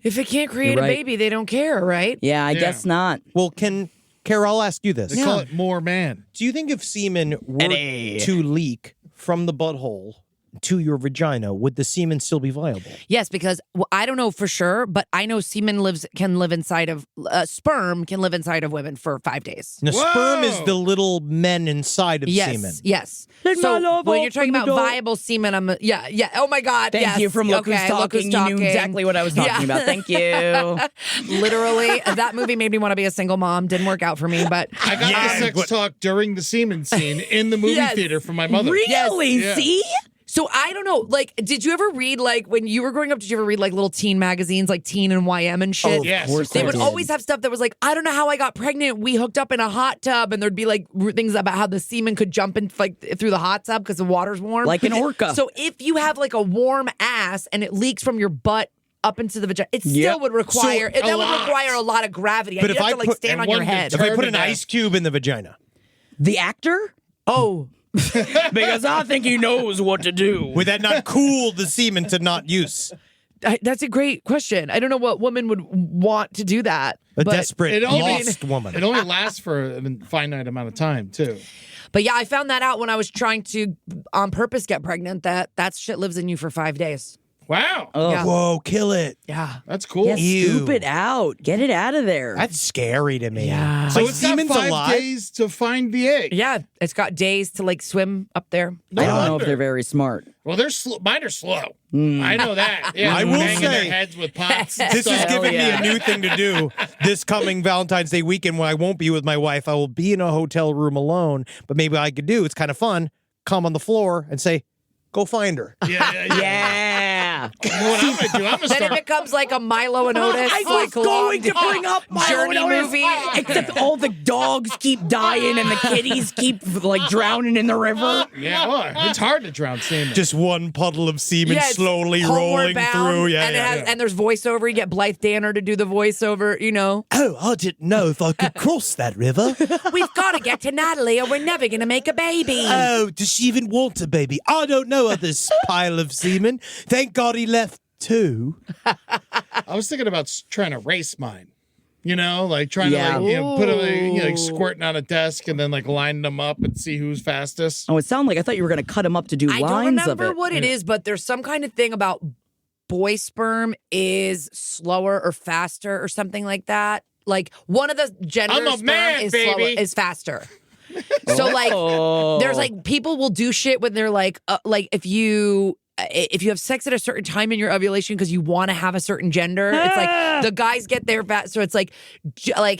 If it can't create You're a right. baby, they don't care, right? Yeah, I Yeah. guess not. Well, Carol, I'll ask you this. They call it more man. Do you think if semen were to leak from the butthole to your vagina, would the semen still be viable? Yes, because I don't know for sure, but I know semen can live inside of sperm can live inside of women for 5 days. Now, sperm Whoa. is the little men inside of Yes, semen. yes. Let my So love when you're open talking the about door. viable semen, yeah. Oh my God, Thank yes. you from Look Who's Okay, Talking. You knew exactly what I was talking about. Thank you. Literally, that movie made me want to be a single mom. Didn't work out for me, but I got the sex talk during the semen scene in the movie Yes. theater from my mother. Really? Yeah. See? so I don't know. Like, did you ever read when you were growing up? Did you ever read little teen magazines like Teen and YM and shit? Yes, course They I would did. always have stuff that was like, I don't know how I got pregnant. We hooked up in a hot tub, and there'd be things about how the semen could jump in through the hot tub because the water's warm, Like an orca. So if you have a warm ass and it leaks from your butt up into the vagina, it still would require So, that a would lot. require a lot of gravity. But You'd if have I to put- stand and on your one head. If I put Turn an to death. ice cube in the vagina The actor? Oh, Because I think he knows what to do. would that not cool the semen to not use? that's a great question. I don't know what woman would want to do that. A but, desperate, It only- lost woman. It only lasts for a finite amount of time, too. But yeah, I found that out when I was trying to on purpose get pregnant. That shit lives in you for 5 days. Wow. Yeah. Whoa, kill it. Yeah. That's cool. Yeah, Ew. scoop it out. Get it out of there. That's scary to me. Yeah. So Like, it's got semen's 5 alive? days to find the egg. Yeah, it's got days to swim up there. I don't know if wonder. they're very smart. Well, mine are slow. I know that. Yeah, I will banging say- their heads with pots. And This is stuff. giving yeah. me a new thing to do this coming Valentine's Day weekend when I won't be with my wife. I will be in a hotel room alone, but maybe I could do, it's kind of fun, come on the floor and say, go find her. Yeah. Yeah. Yeah. You know what I'm gonna do? I'm gonna Then it start. becomes like a Milo and Otis. I like was going to long bring up Milo journey and Otis, movie. except all the dogs keep dying and the kitties keep like drowning in the river. Yeah, well, it's hard to drown semen. Just one puddle of semen Yeah, it's slowly homeward rolling bound, through. Yeah, and, yeah. and there's voiceover. You get Blythe Danner to do the voiceover, you know. Oh, I didn't know if I could cross that river. We've got to get to Natalie or we're never going to make a baby. Oh, does she even want a baby? I don't know of this pile of semen. Thank God he left two. I was thinking about trying to race mine. You know, like trying Yeah. to put them like squirting on a desk and then like lining them up and see who's fastest. Oh, it sounded like I thought you were going to cut him up to do I don't lines of remember it. what it is, but there's some kind of thing about boy sperm is slower or faster or something like that. Like one of the gender I'm a sperm man, is baby. slower, is faster. So like, there's like people will do shit when they're like if you have sex at a certain time in your ovulation because you want to have a certain gender, it's like the guys get there fast. So it's like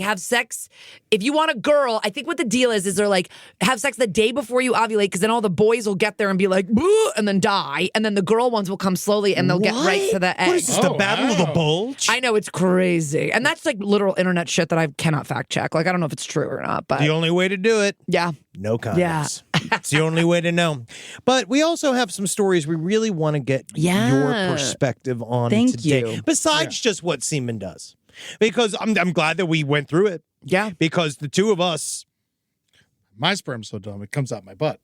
have sex. If you want a girl, I think what the deal is they're like have sex the day before you ovulate because then all the boys will get there and be like boo and then die, and then the girl ones will come slowly and they'll get right to the egg. What is this, the Battle of the Bulge? I know, it's crazy, and that's like literal internet shit that I cannot fact check. Like I don't know if it's true or not, but The only way to do it, yeah. no condoms. Yeah. It's the only way to know. But we also have some stories we really want to get your perspective on Thank today. you. Besides just what semen does. Because I'm glad that we went through it. Yeah. Because the two of us, My sperm's so dumb it comes out my butt.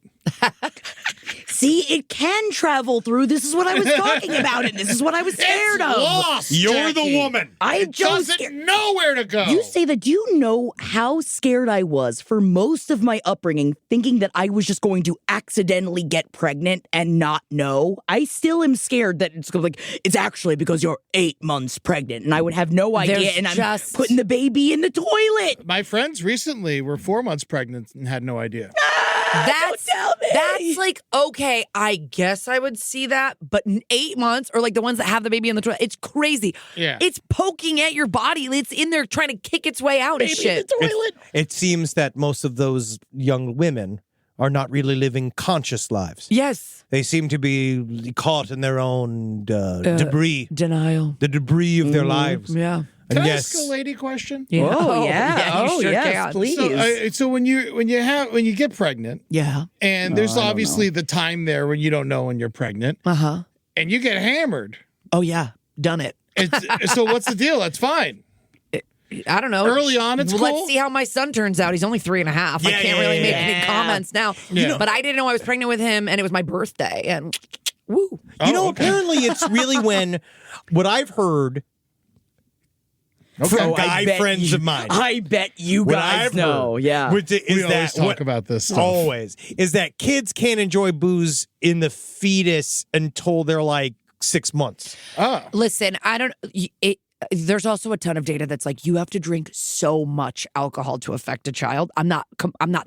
See, it can travel through. This is what I was talking about, and this is what I was scared of. Lost, you're Jackie. the woman. I It just doesn't know where to go. You say that. Do you know how scared I was for most of my upbringing, thinking that I was just going to accidentally get pregnant and not know? I still am scared that it's actually because you're 8 months pregnant, and I would have no idea, There's and I'm just- putting the baby in the toilet. My friends recently were 4 months pregnant and had no idea. That's tell me. that's like okay. I guess I would see that, but 8 months or like the ones that have the baby in the toilet, it's crazy. Yeah. It's poking at your body. It's in there trying to kick its way out and shit. It seems that most of those young women are not really living conscious lives. Yes. They seem to be caught in their own debris, Denial. the debris of their lives. Yeah. And Can I yes, ask a lady question? Yeah. Oh, yeah. you Oh, sure yes, can. please. So when you get pregnant, Yeah. and there's obviously the time there when you don't know when you're pregnant, Uh-huh. and you get hammered. Oh yeah. Done it. So what's the deal? That's fine. I don't know. Early on, it's Well, cool. Let's see how my son turns out. He's only 3.5. I Yeah, can't yeah, really yeah, make yeah. any comments now. Yeah. But I didn't know I was pregnant with him, and it was my birthday. And woo. you know, okay. apparently it's really when what I've heard from Oh, I guy bet friends you- of mine. I bet you What guys I've know. heard, Yeah. which is We always that talk what- about this stuff. always is that kids can't enjoy booze in the fetus until they're like 6 months. Oh. Listen, I don't. There's also a ton of data that's like you have to drink so much alcohol to affect a child. I'm not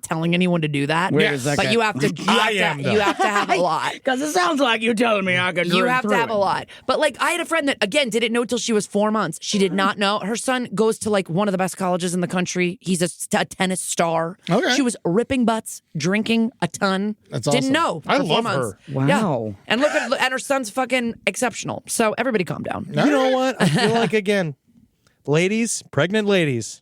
telling anyone to do that. Wait a second. But you have to. You have to have a lot. Because it sounds like you telling me I can drink You have through to have it. a lot. But like I had a friend that again didn't know till she was 4 months. She did not know. Her son goes to like one of the best colleges in the country. He's a tennis star. Okay. She was ripping butts, drinking a ton. That's Didn't awesome. know. I for 4 love months. her. Wow. Yeah. And look at her son's fucking exceptional. So everybody calm down. You know what? I feel like again, ladies, pregnant ladies,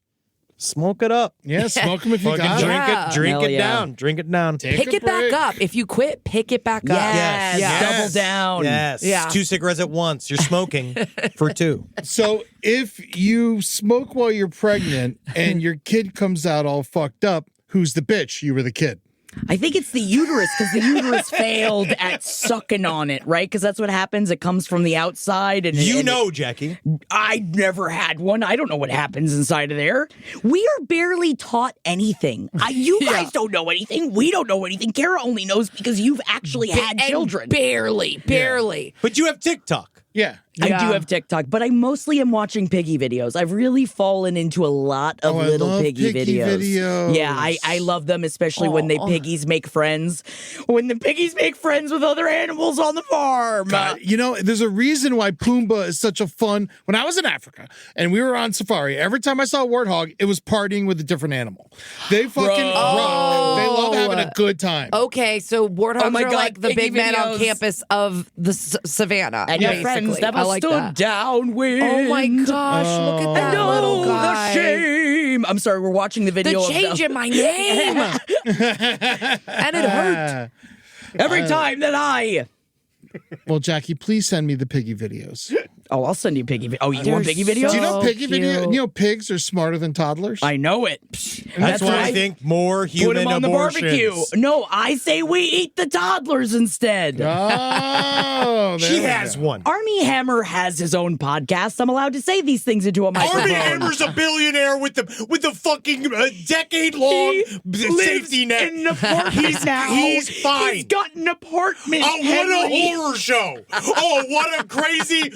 smoke it up. Yeah, smoke them if you Fucking got drink it. Yeah. it, drink Hell it yeah. down, drink it down. Take Pick a it back break. up. If you quit, pick it back up. Yes. Yes. Double down. Yes. Yeah. 2 cigarettes at once. You're smoking for 2. So if you smoke while you're pregnant and your kid comes out all fucked up, who's the bitch? You were the kid. I think it's the uterus because the uterus failed at sucking on it, right? Because that's what happens. It comes from the outside. And You and know, Jackie. I never had one. I don't know what happens inside of there. We are barely taught anything. You guys don't know anything. We don't know anything. Kara only knows because you've actually had And children. Barely. But you have TikTok. Yeah. I do have TikTok, but I mostly am watching piggy videos. I've really fallen into a lot of I little love piggy videos. Yeah, I love them, especially when the piggies make friends. When the piggies make friends with other animals on the farm. God, you know, there's a reason why Pumbaa is such a fun. When I was in Africa and we were on safari, every time I saw a warthog, it was partying with a different animal. They fucking rock. They love having a good time. Okay, so warthogs Oh my are God, like the piggy big men on videos. campus of the savannah. And your basically. friends never I like stood that. downwind. Oh my gosh, look at that little guy. The shame. I'm sorry, we're watching the video The change in my name. And it hurt. every time that I... Well, Jackie, please send me the piggy videos. Oh, I'll send you piggy videos. Oh, you want piggy They're videos? Do you know So piggy video? cute. You know pigs are smarter than toddlers. I know it. That's why I right. think more Put human him on abortions. the barbecue. No, I say we eat the toddlers instead. Oh, there She we has go. one. Army Hammer has his own podcast. I'm allowed to say these things into a microphone. Army Hammer's a billionaire with the fucking decade-long safety net. in an apartment now. He's fine. He's got an apartment. Oh, what Henry. a horror show! Oh, what a crazy!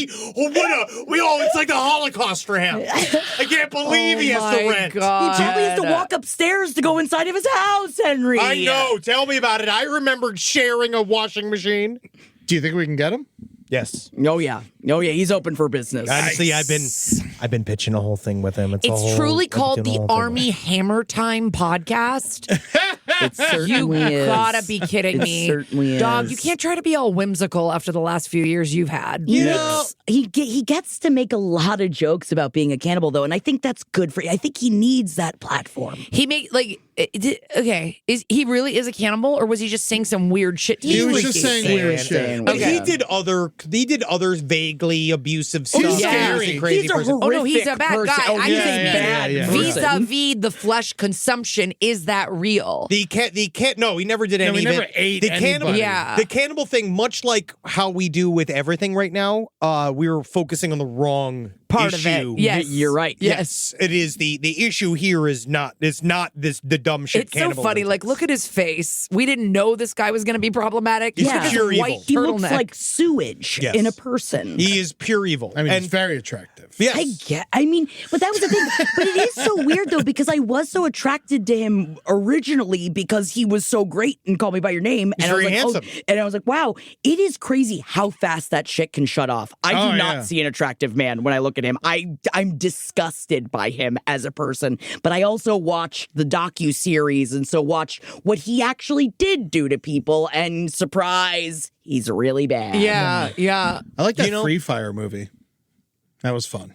It's like the Holocaust for him. I can't believe he has to my rent. God. He probably has to walk upstairs to go inside of his house, Henry. I know. Tell me about it. I remembered sharing a washing machine. Do you think we can get him? Yes. Oh yeah. He's open for business. Honestly, I've been pitching a whole thing with him. It's truly called the Army Hammer Time podcast. It certainly You is. gotta be kidding It me. certainly Dog, is. you can't try to be all whimsical after the last few years you've had. You know, he gets to make a lot of jokes about being a cannibal, though, and I think that's good for. I think he needs that platform. He make okay. Is he really is a cannibal, or was he just saying some weird shit? He was Freaky. just saying weird shit. But he did other vaguely abusive stuff. he's He was scary. a crazy He's a person. Oh no, he's a horrific bad person. guy. Oh, I he's think a bad yeah. person. vis-a-vis the flesh consumption, is that real? No, he never did No, any he of never it. ate the cannibal, anybody. Yeah. The cannibal thing, much like how we do with everything right now, we were focusing on the wrong Part of issue. it. Yes. You're right. Yes, it is. The issue here is not the dumb shit. It's so cannibalism funny. is. Like, look at his face. We didn't know this guy was going to be problematic. He's Look at his pure evil. white He looks turtleneck. like sewage Yes. in a person. He is pure evil. I mean, and it's very attractive. yes, I mean, but that was the thing. But it is so weird, though, because I was so attracted to him originally because he was so great and Call Me By Your Name. He's and I was very like, handsome. and I was like, wow, it is crazy how fast that shit can shut off. I do Oh, not yeah. see an attractive man when I look at him. I'm disgusted by him as a person. But I also watched the docu-series and so watched what he actually did do to people. And surprise, he's really bad. yeah. I like that You know- Free Fire movie. That was fun.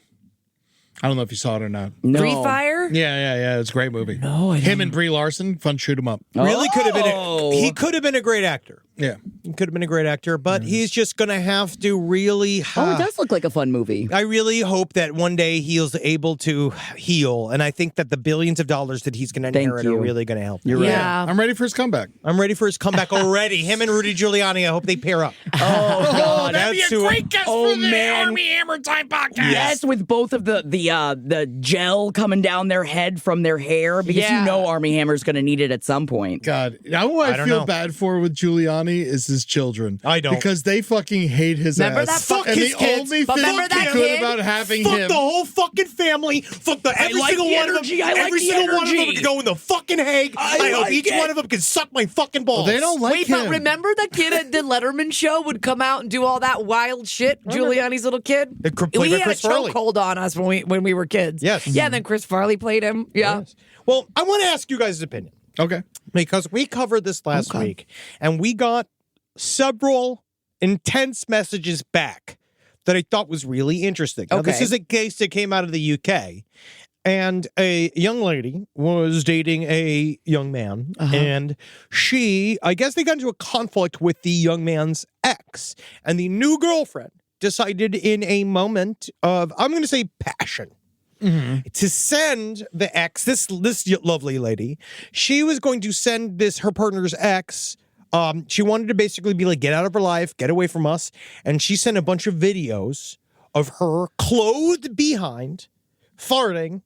I don't know if you saw it or not. No. Free Fire? Yeah. It's a great movie. No, him and Brie Larson, fun shoot 'em up. really could have been. Oh. He could have been a great actor. Yeah. He could have been a great actor, but he's just going to have to really. Oh, it does look like a fun movie. I really hope that one day he's able to heal, and I think that the billions of dollars that he's going to Thank inherit are you. really going to help. You're right. Yeah. I'm ready for his comeback. I'm ready for his comeback already. Him and Rudy Giuliani. I hope they pair up. Oh, God. That'd be a who- great guest Oh, for the man. Army Hammer Time podcast. Yes, with both of the gel coming down their head from their hair, because Yeah. you know Army Hammer's going to need it at some point. God, now what I I don't feel know. bad for with Giuliani is his children. I don't. Because they fucking hate his Remember ass. that fuck and his the kids. only But thing remember that good kid? about having Fuck him. the whole fucking family. Fuck every like single the one energy. of I them. like Every the single one of them energy. could go in the fucking Hague. I hope like each it. one of them can suck my fucking balls. They don't like Wait, him. but remember the kid at the Letterman show would come out and do all that wild shit? Giuliani's little kid? Played He by had Chris a Farley. chokehold on us when we were kids. Yes. Yeah, and then Chris Farley played him. Yeah. Yes. Well, I want to ask you guys' opinion. Okay. Because we covered this last week, and we got several intense messages back that I thought was really interesting. Now, this Okay. is a case that came out of the UK, and a young lady was dating a young man, and I guess they got into a conflict with the young man's ex, and the new girlfriend decided in a moment of, I'm going to say, passion, to send the ex, this lovely lady, she was going to send her partner's ex. She wanted to basically be like, get out of her life, get away from us. And she sent a bunch of videos of her clothed behind, farting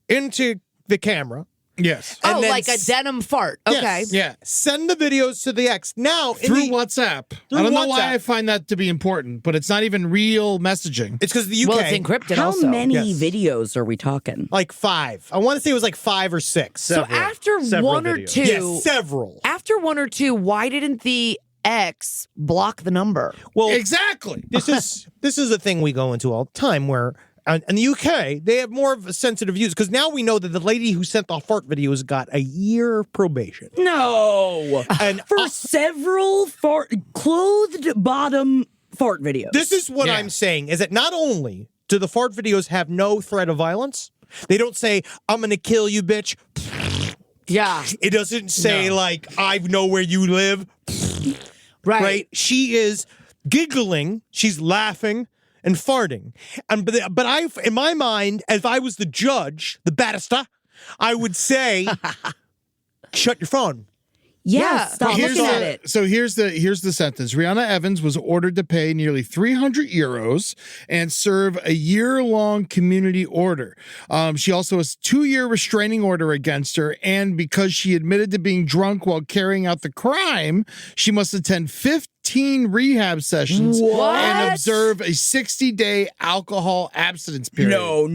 into the camera, Yes. And Oh, then like a denim fart. Okay. Yes. Yeah. Send the videos to the ex. Now, Through WhatsApp. Through I don't know why WhatsApp. I find that to be important, but it's not even real messaging. it's because the UK. Well, it's encrypted How also. many Yes. videos are we talking? Like 5. I want to say it was like 5 or 6. So after one or two, Yes, several. after one or two, why didn't the ex block the number? Well, Exactly. this is a thing we go into all the time where in the UK they have more of a sensitive use because now we know that the lady who sent the fart videos got a year of probation. No. And For several clothed bottom fart videos. this is what Yeah. I'm saying is that not only do the fart videos have no threat of violence, they don't say I'm going to kill you, bitch. Yeah. It doesn't say like I know where you live. Right? She is giggling, she's laughing and farting. And but I, in my mind, if I was the judge, the barrister, I would say, shut your phone. Yes, Yeah. stop looking at it. So here's the sentence. Rihanna Evans was ordered to pay nearly 300 euros and serve a year-long community order. She also has a 2-year restraining order against her, and because she admitted to being drunk while carrying out the crime, she must attend 15 rehab sessions and observe a 60-day alcohol abstinence period. No.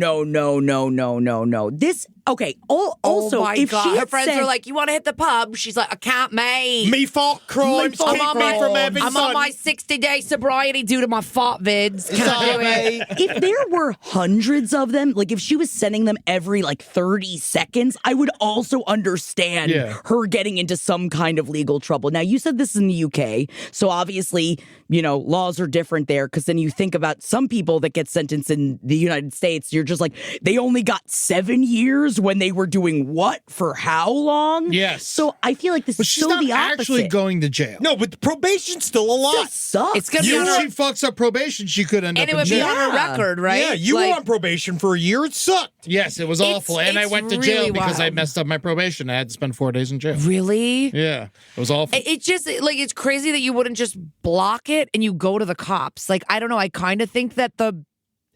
This okay. Also, oh my if God. she Her had friends said, are like, you want to hit the pub? She's like, I can't, mate. Me fault crimes fault keep me from having I'm fun. on my 60-day sobriety due to my fart vids. Can't do it. if there were hundreds of them, like if she was sending them every like 30 seconds, I would also understand her getting into some kind of legal trouble. Now, you said this is in the UK, so obviously, you know, laws are different there because then you think about some people that get sentenced in the United States, you're just like, they only got 7 years when they were doing what for how long? Yes. So I feel like this But is she's so not the opposite. actually going to jail. No, but probation's still a lot. This sucks. It's gonna be If on her, she fucks up probation, she could end and up it in would be jail. on her record, right? Yeah, you were Like, on probation for a year. It sucked. Yes, it was awful. And I it's went to jail really because I wild. messed up my probation. I had to spend 4 days in jail. Really? Yeah, it was awful. It just like it's crazy that you wouldn't just block it and you go to the cops. Like I don't know. I kind of think that the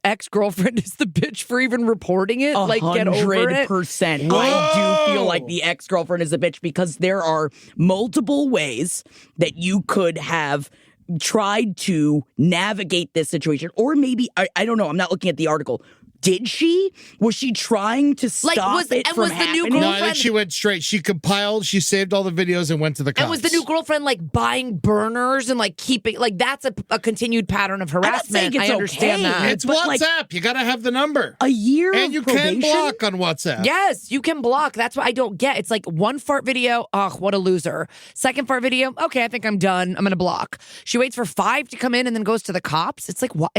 ex-girlfriend is the bitch for even reporting it. Like get over it. 100%. I do feel like the ex-girlfriend is a bitch because there are multiple ways that you could have tried to navigate this situation. Or maybe, I don't know, I'm not looking at the article. Did she? Was she trying to stop it from was the new happening? No, I girlfriend- think she went straight. She compiled, she saved all the videos and went to the cops. And was the new girlfriend like buying burners and like keeping like that's a continued pattern of not saying harassment? it's I understand okay. that. It's but, WhatsApp. like, You got to have the number. A year And you of probation? can block on WhatsApp. Yes, you can block. That's what I don't get. It's like one fart video. Oh, what a loser. Second fart video. Okay, I think I'm done. I'm going to block. She waits for 5 to come in and then goes to the cops. It's like, what?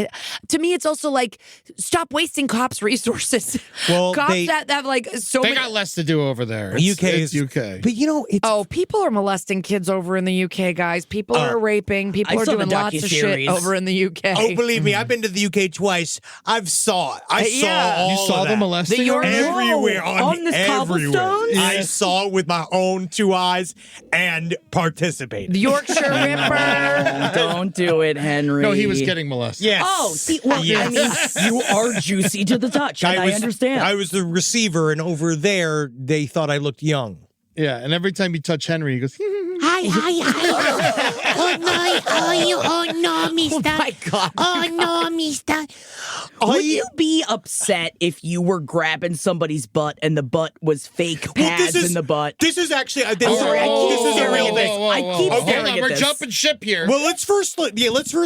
To me, it's also like, stop wasting cops' resources. Well, cops that have like so They many. got less to do over there. It's It's UK. But you know, it's Oh, people are molesting kids over in the UK, guys. People are raping. People I are saw the doing lots of shit docuseries. over in the UK. oh, believe me, I've been to the UK twice. I've saw it. I saw Yeah. all You saw of the that. molesting? The York- over there? Everywhere on this everywhere. cobblestones? I saw it with my own 2 eyes and participated. The Yorkshire Ripper. Don't do it, Henry. No, he was getting molested. Yes. Oh, see, well, Yes. I mean, you are juicy to the touch, and I understand. I was the receiver, and over there, they thought I looked young. Yeah, and every time you touch Henry, he goes, Oh no, mister. Oh my God. Oh no, mister. Would you be upset if you were grabbing somebody's butt and the butt was fake pads in the butt? This is actually. sorry, I keep this is a staring real at this. thing. I keep Hold staring on, at we're this. jumping ship here. Well, let's first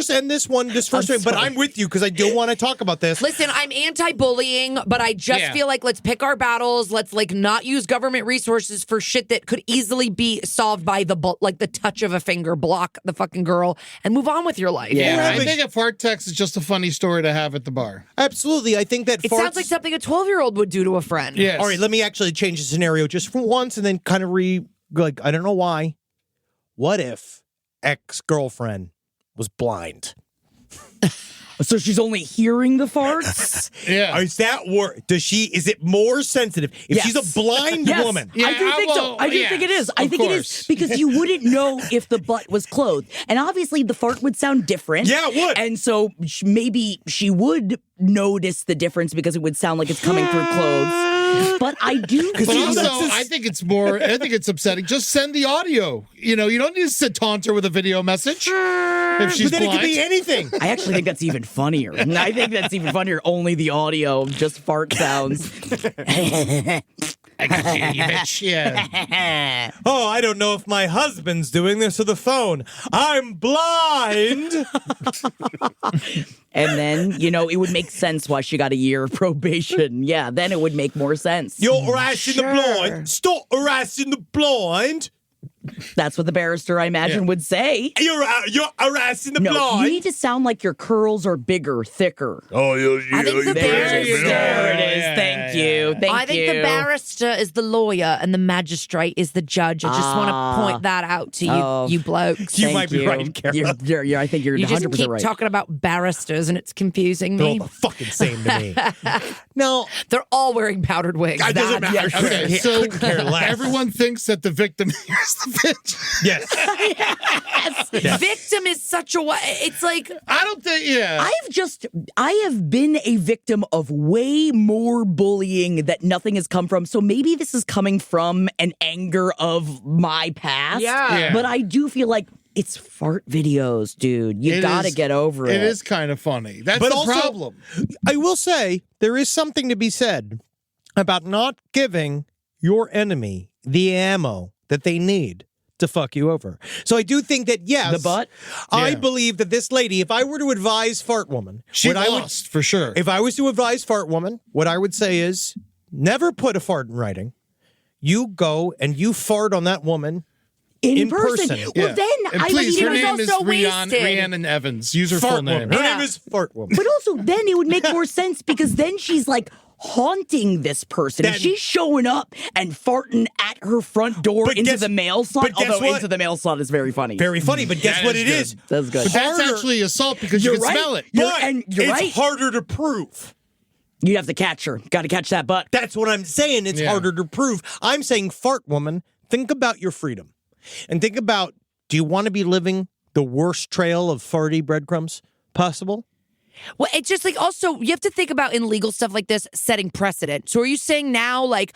end this one. This first one, but I'm with you because I do want to talk about this. Listen, I'm anti-bullying, but I just feel like let's pick our battles. Let's like not use government resources for shit that could easily be solved by the touch of a finger. Block the fucking girl and move on with your life. Yeah, I think a fart text is just a funny story to have at the bar. Absolutely, I think that It sounds like something a 12-year-old would do to a friend. Yes. All right, let me actually change the scenario just for once, and then kind of like I don't know why. What if ex-girlfriend was blind? So she's only hearing the farts? Yeah. Is that is it more sensitive if Yes. she's a blind Yes. woman? Yeah, I do think so. I do think it is. I of think it course. is because you wouldn't know if the butt was clothed. And obviously the fart would sound different. Yeah, it would. And so maybe she would notice the difference because it would sound like it's coming through clothes. But I do But feel also, that I think it's upsetting. Just send the audio. You don't need to taunt her with a video message if she's But then blind. it could be anything. I actually think that's even funnier. I think that's even funnier. Only the audio, just fart sounds. I can hear you, bitch. Yeah. Oh, I don't know if my husband's doing this to the phone. I'm blind. And then, it would make sense why she got a year of probation. Yeah, then it would make more sense. You're harassing the blind. Stop harassing the blind. That's what the barrister, I imagine, would say. You're harassing the No, blind. you need to sound like your curls are bigger, thicker. Oh, I think the There barrister. it is. Thank you. Thank you. I think the barrister is the lawyer and the magistrate is the judge. I just want to point that out to you, you blokes. You Thank might be right, Kara. I think you're You 100% just keep right. talking about barristers and it's confusing They're all me. the fucking same to me. No, They're all wearing powdered wigs. it doesn't That- matter. Okay, so Couldn't care less. everyone thinks that the victim is the bitch. Yes. Victim is such a. It's like I don't think, yeah. I have been a victim of way more bullying that nothing has come from. So maybe this is coming from an anger of my past. Yeah. But I do feel like it's fart videos, dude. You It gotta is- get over it. It is kind of funny. That's But the also- problem. I will say there is something to be said about not giving your enemy the ammo that they need to fuck you over. So I do think that, yes, The butt? I Yeah. believe that this lady, if I were to advise Fart Woman, She what I would, lost, for sure. if I was to advise Fart Woman, what I would say is never put a fart in writing. You go and you fart on that woman in person. Well, Yeah. then And I please, would her even name is also wasted. Rhiannon Evans. Use her full Fart name. Woman. Her Yeah. name is Fart Woman. But also, then it would make more sense because then she's like haunting this person. Then- If she's showing up and farting at her front door But into guess- the mail slot, but guess although what? into the mail slot is very funny. Very funny, but guess That what is it good. is? That's good. But that's Harder. actually assault because You're you can right. smell it. You're But right. it's harder to prove. You have to catch her. Got to catch that butt. That's what I'm saying. It's Yeah. harder to prove. I'm saying, Fart Woman, think about your freedom. And think about, do you want to be living the worst trail of farty breadcrumbs possible? Well, it's just like also you have to think about in legal stuff like this setting precedent. So are you saying now like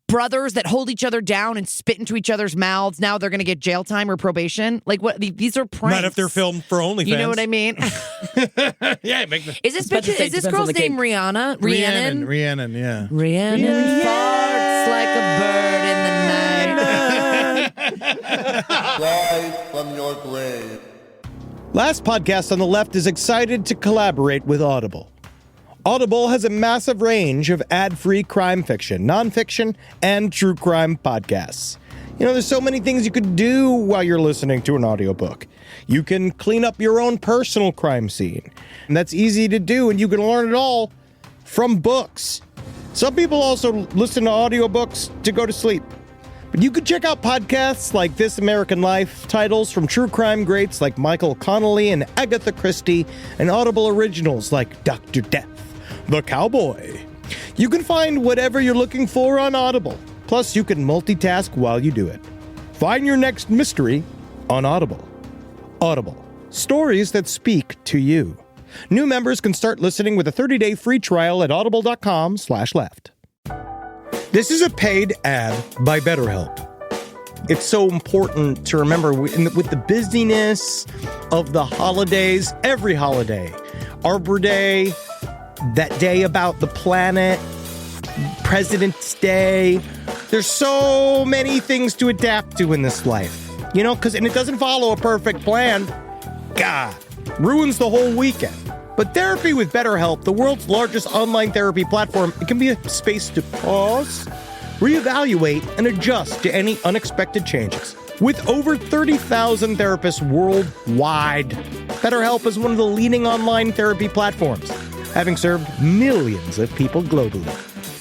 brothers that hold each other down and spit into each other's mouths, now they're going to get jail time or probation? Like what? These are pranks. Not if they're filmed for OnlyFans. You know what I mean? Yeah, make the Is this Depends bitch, on the is this depends on girl's the name cake. Rihanna? Rhiannon, yeah. Rhiannon farts like a bird in the night. Rise from your grave. Last Podcast on the Left is excited to collaborate with Audible. Audible has a massive range of ad-free crime fiction, nonfiction, and true crime podcasts. There's so many things you could do while you're listening to an audiobook. You can clean up your own personal crime scene. And that's easy to do, and you can learn it all from books. Some people also listen to audiobooks to go to sleep. But you could check out podcasts like This American Life, titles from true crime greats like Michael Connelly and Agatha Christie, and Audible originals like Dr. Death, The Cowboy. You can find whatever you're looking for on Audible. Plus, you can multitask while you do it. Find your next mystery on Audible. Audible. Stories that speak to you. New members can start listening with a 30-day free trial at audible.com/left. This is a paid ad by BetterHelp. It's so important to remember with the busyness of the holidays, every holiday, Arbor Day, that day about the planet, President's Day. There's so many things to adapt to in this life, and it doesn't follow a perfect plan. God, ruins the whole weekend. But therapy with BetterHelp, the world's largest online therapy platform, it can be a space to pause, reevaluate, and adjust to any unexpected changes. With over 30,000 therapists worldwide, BetterHelp is one of the leading online therapy platforms, having served millions of people globally.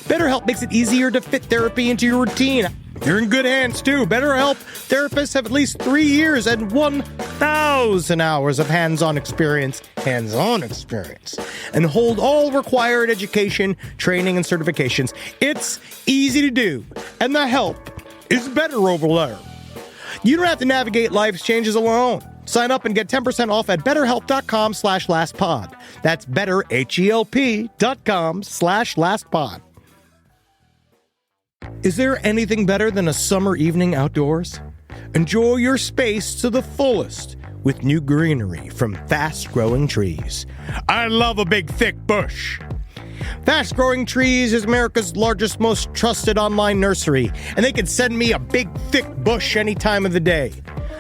BetterHelp makes it easier to fit therapy into your routine. You're in good hands, too. BetterHelp therapists have at least 3 years and 1,000 hours of hands-on experience, and hold all required education, training, and certifications. It's easy to do, and the help is better over there. You don't have to navigate life's changes alone. Sign up and get 10% off at betterhelp.com/lastpod. That's betterhelp.com/lastpod. Is there anything better than a summer evening outdoors? Enjoy your space to the fullest with new greenery from Fast Growing Trees. I love a big, thick bush. Fast Growing Trees is America's largest, most trusted online nursery, and they can send me a big, thick bush any time of the day.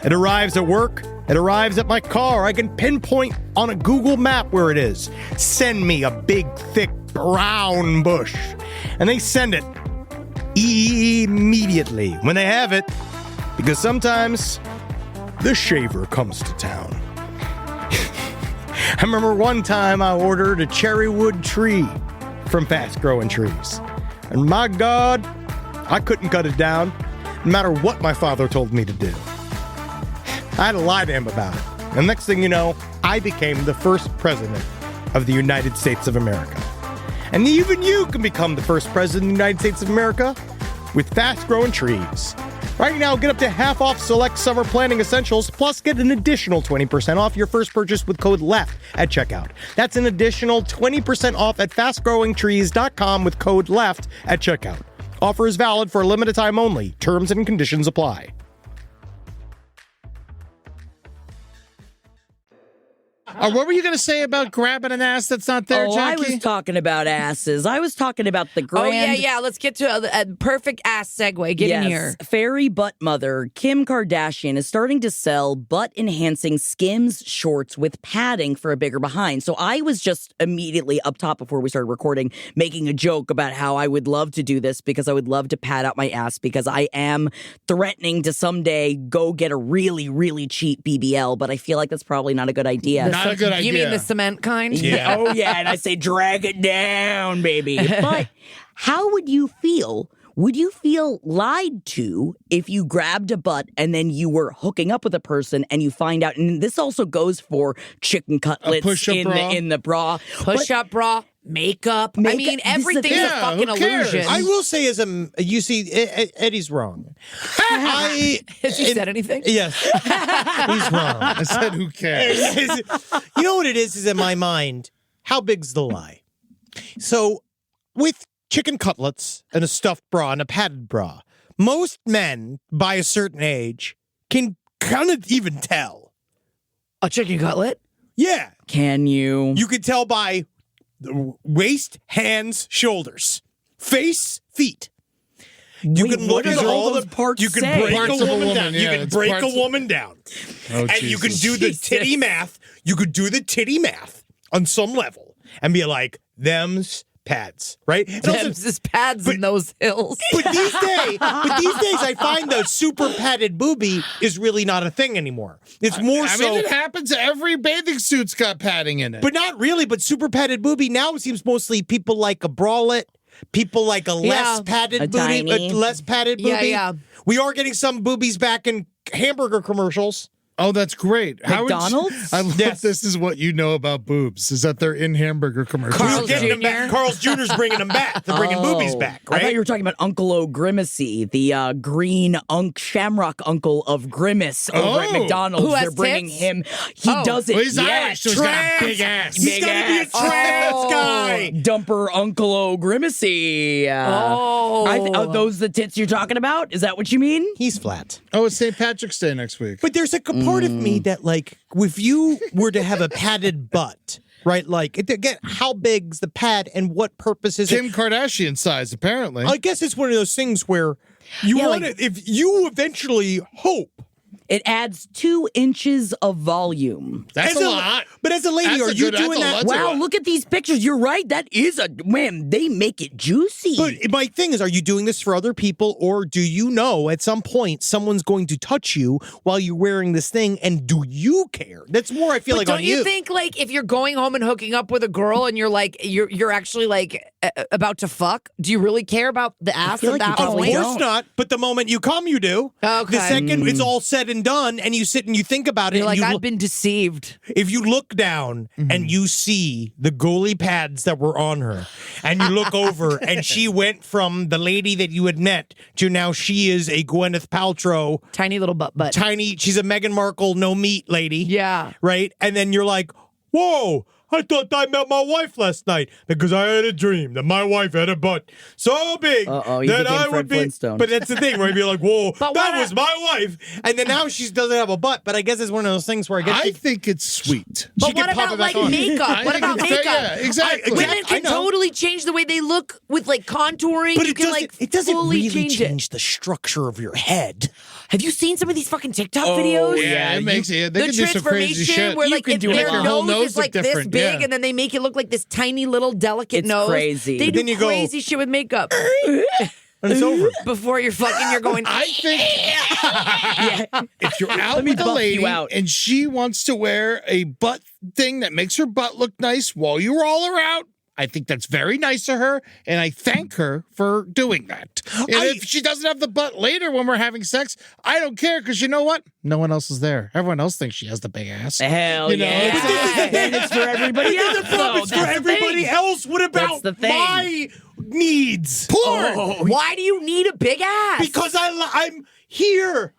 It arrives at work. It arrives at my car. I can pinpoint on a Google map where it is. Send me a big, thick, brown bush. And they send it immediately when they have it, because sometimes the shaver comes to town. I remember one time I ordered a cherry wood tree from Fast Growing Trees. And my God, I couldn't cut it down, no matter what my father told me to do. I had to lie to him about it. And next thing you know, I became the first president of the United States of America. And even you can become the first president of the United States of America with Fast Growing Trees. Right now, get up to half off select summer planning essentials, plus get an additional 20% off your first purchase with code LEFT at checkout. That's an additional 20% off at fastgrowingtrees.com with code LEFT at checkout. Offer is valid for a limited time only. Terms and conditions apply. What were you going to say about grabbing an ass that's not there, Jackie? I was talking about asses. I was talking about the grand... Oh, yeah. Let's get to a perfect ass segue. Get in here. Fairy butt mother Kim Kardashian is starting to sell butt-enhancing Skims shorts with padding for a bigger behind. So I was just immediately up top before we started recording making a joke about how I would love to do this because I would love to pad out my ass because I am threatening to someday go get a really, really cheap BBL, but I feel like that's probably not a good idea. Not a good idea. You mean the cement kind? Yeah. Oh, yeah. And I say, drag it down, baby. But how would you feel? Would you feel lied to if you grabbed a butt and then you were hooking up with a person and you find out? And this also goes for chicken cutlets in the bra. Push-up bra. Makeup. I mean, everything's a fucking illusion. I will say, you see, Eddie's wrong. Has he said anything? Yes, he's wrong. I said, who cares? You know what it is in my mind? How big's the lie? So, with chicken cutlets and a stuffed bra and a padded bra, most men by a certain age can kind of even tell. A chicken cutlet? Yeah. Can you? You can tell by the waist, hands, shoulders, face, feet. You can look at all the parts. You can break a woman down. You can break a woman down, and you can do the titty math. You could do the titty math on some level and be like, them's pads, right? Them's is pads in those hills. But these days, I find the super padded boobie is really not a thing anymore. It's more I mean, it happens. Every bathing suit's got padding in it. But not really. But super padded boobie now seems mostly people like a bralette, people like a less padded booty, less padded boobie. Yeah. We are getting some boobies back in hamburger commercials. Oh, that's great. McDonald's? I love this is what you know about boobs, is that they're in hamburger commercials. Carl's Jr.'s bringing them back. They're bringing boobies back, right? I thought you were talking about Uncle O'Grimacy, the green shamrock uncle of Grimace over at McDonald's. Who has They're bringing tits? him. He does it. Well, he's Irish, so he's got a big ass. He's got to be a trans guy. Dumper Uncle O'Grimacy. Are those the tits you're talking about? Is that what you mean? He's flat. Oh, it's St. Patrick's Day next week. But there's a part of me that, like, if you were to have a padded butt, right? Like, again, how big's the pad and what purpose is it? Kim Kardashian size, apparently. I guess it's one of those things where you want to, if you eventually hope. It adds 2 inches of volume. That's a lot. But as a lady, are you doing that? Wow, look at these pictures. You're right. That is they make it juicy. But my thing is, are you doing this for other people, or do you know at some point someone's going to touch you while you're wearing this thing, and do you care? That's more, I feel like, on you. Don't you think, like, if you're going home and hooking up with a girl and you're like, you're actually like about to fuck, do you really care about the ass at that point? Of course not. But the moment you come, you do. Okay. The second it's all said and done, and you sit and you think about it. You're and like, I've been deceived. If you look down and you see the goalie pads that were on her, and you look over and she went from the lady that you had met to now she is a Gwyneth Paltrow. Tiny little butt. She's a Meghan Markle no meat lady. Yeah. Right? And then you're like, whoa, I thought I met my wife last night because I had a dream that my wife had a butt so big Uh-oh, you that became I Fred would be. Flintstone. But that's the thing where I'd be like, whoa, But that what was my wife. And then now she doesn't have a butt. But I guess it's one of those things where I guess I think it's sweet. But she can what pop about it back like on. makeup? I What think about it's makeup? fair, yeah, exactly. Women I can know. totally change the way they look with like contouring. But You can like it doesn't fully really change it. the structure of your head. Have you seen some of these fucking TikTok videos? Yeah, it makes it. They The can do some crazy transformation shit. where You like can if do it. their Your whole nose is look like this different, big yeah. and then they make it look like this tiny little delicate It's nose. crazy. They But do then you go- crazy shit with makeup. And it's over. Before you're fucking, you're going. I think if you're out me with a buff lady you out. and she wants to wear a butt thing that makes her butt look nice while you all are out, I think that's very nice of her, and I thank her for doing that. And if she doesn't have the butt later when we're having sex, I don't care, because you know what? No one else is there. Everyone else thinks she has the big ass. Hell You know, yeah. but this is the And it's for everybody else. though. It's for That's the everybody thing. else. What about the thing. my needs? Porn! Why do you need a big ass? Because I'm here.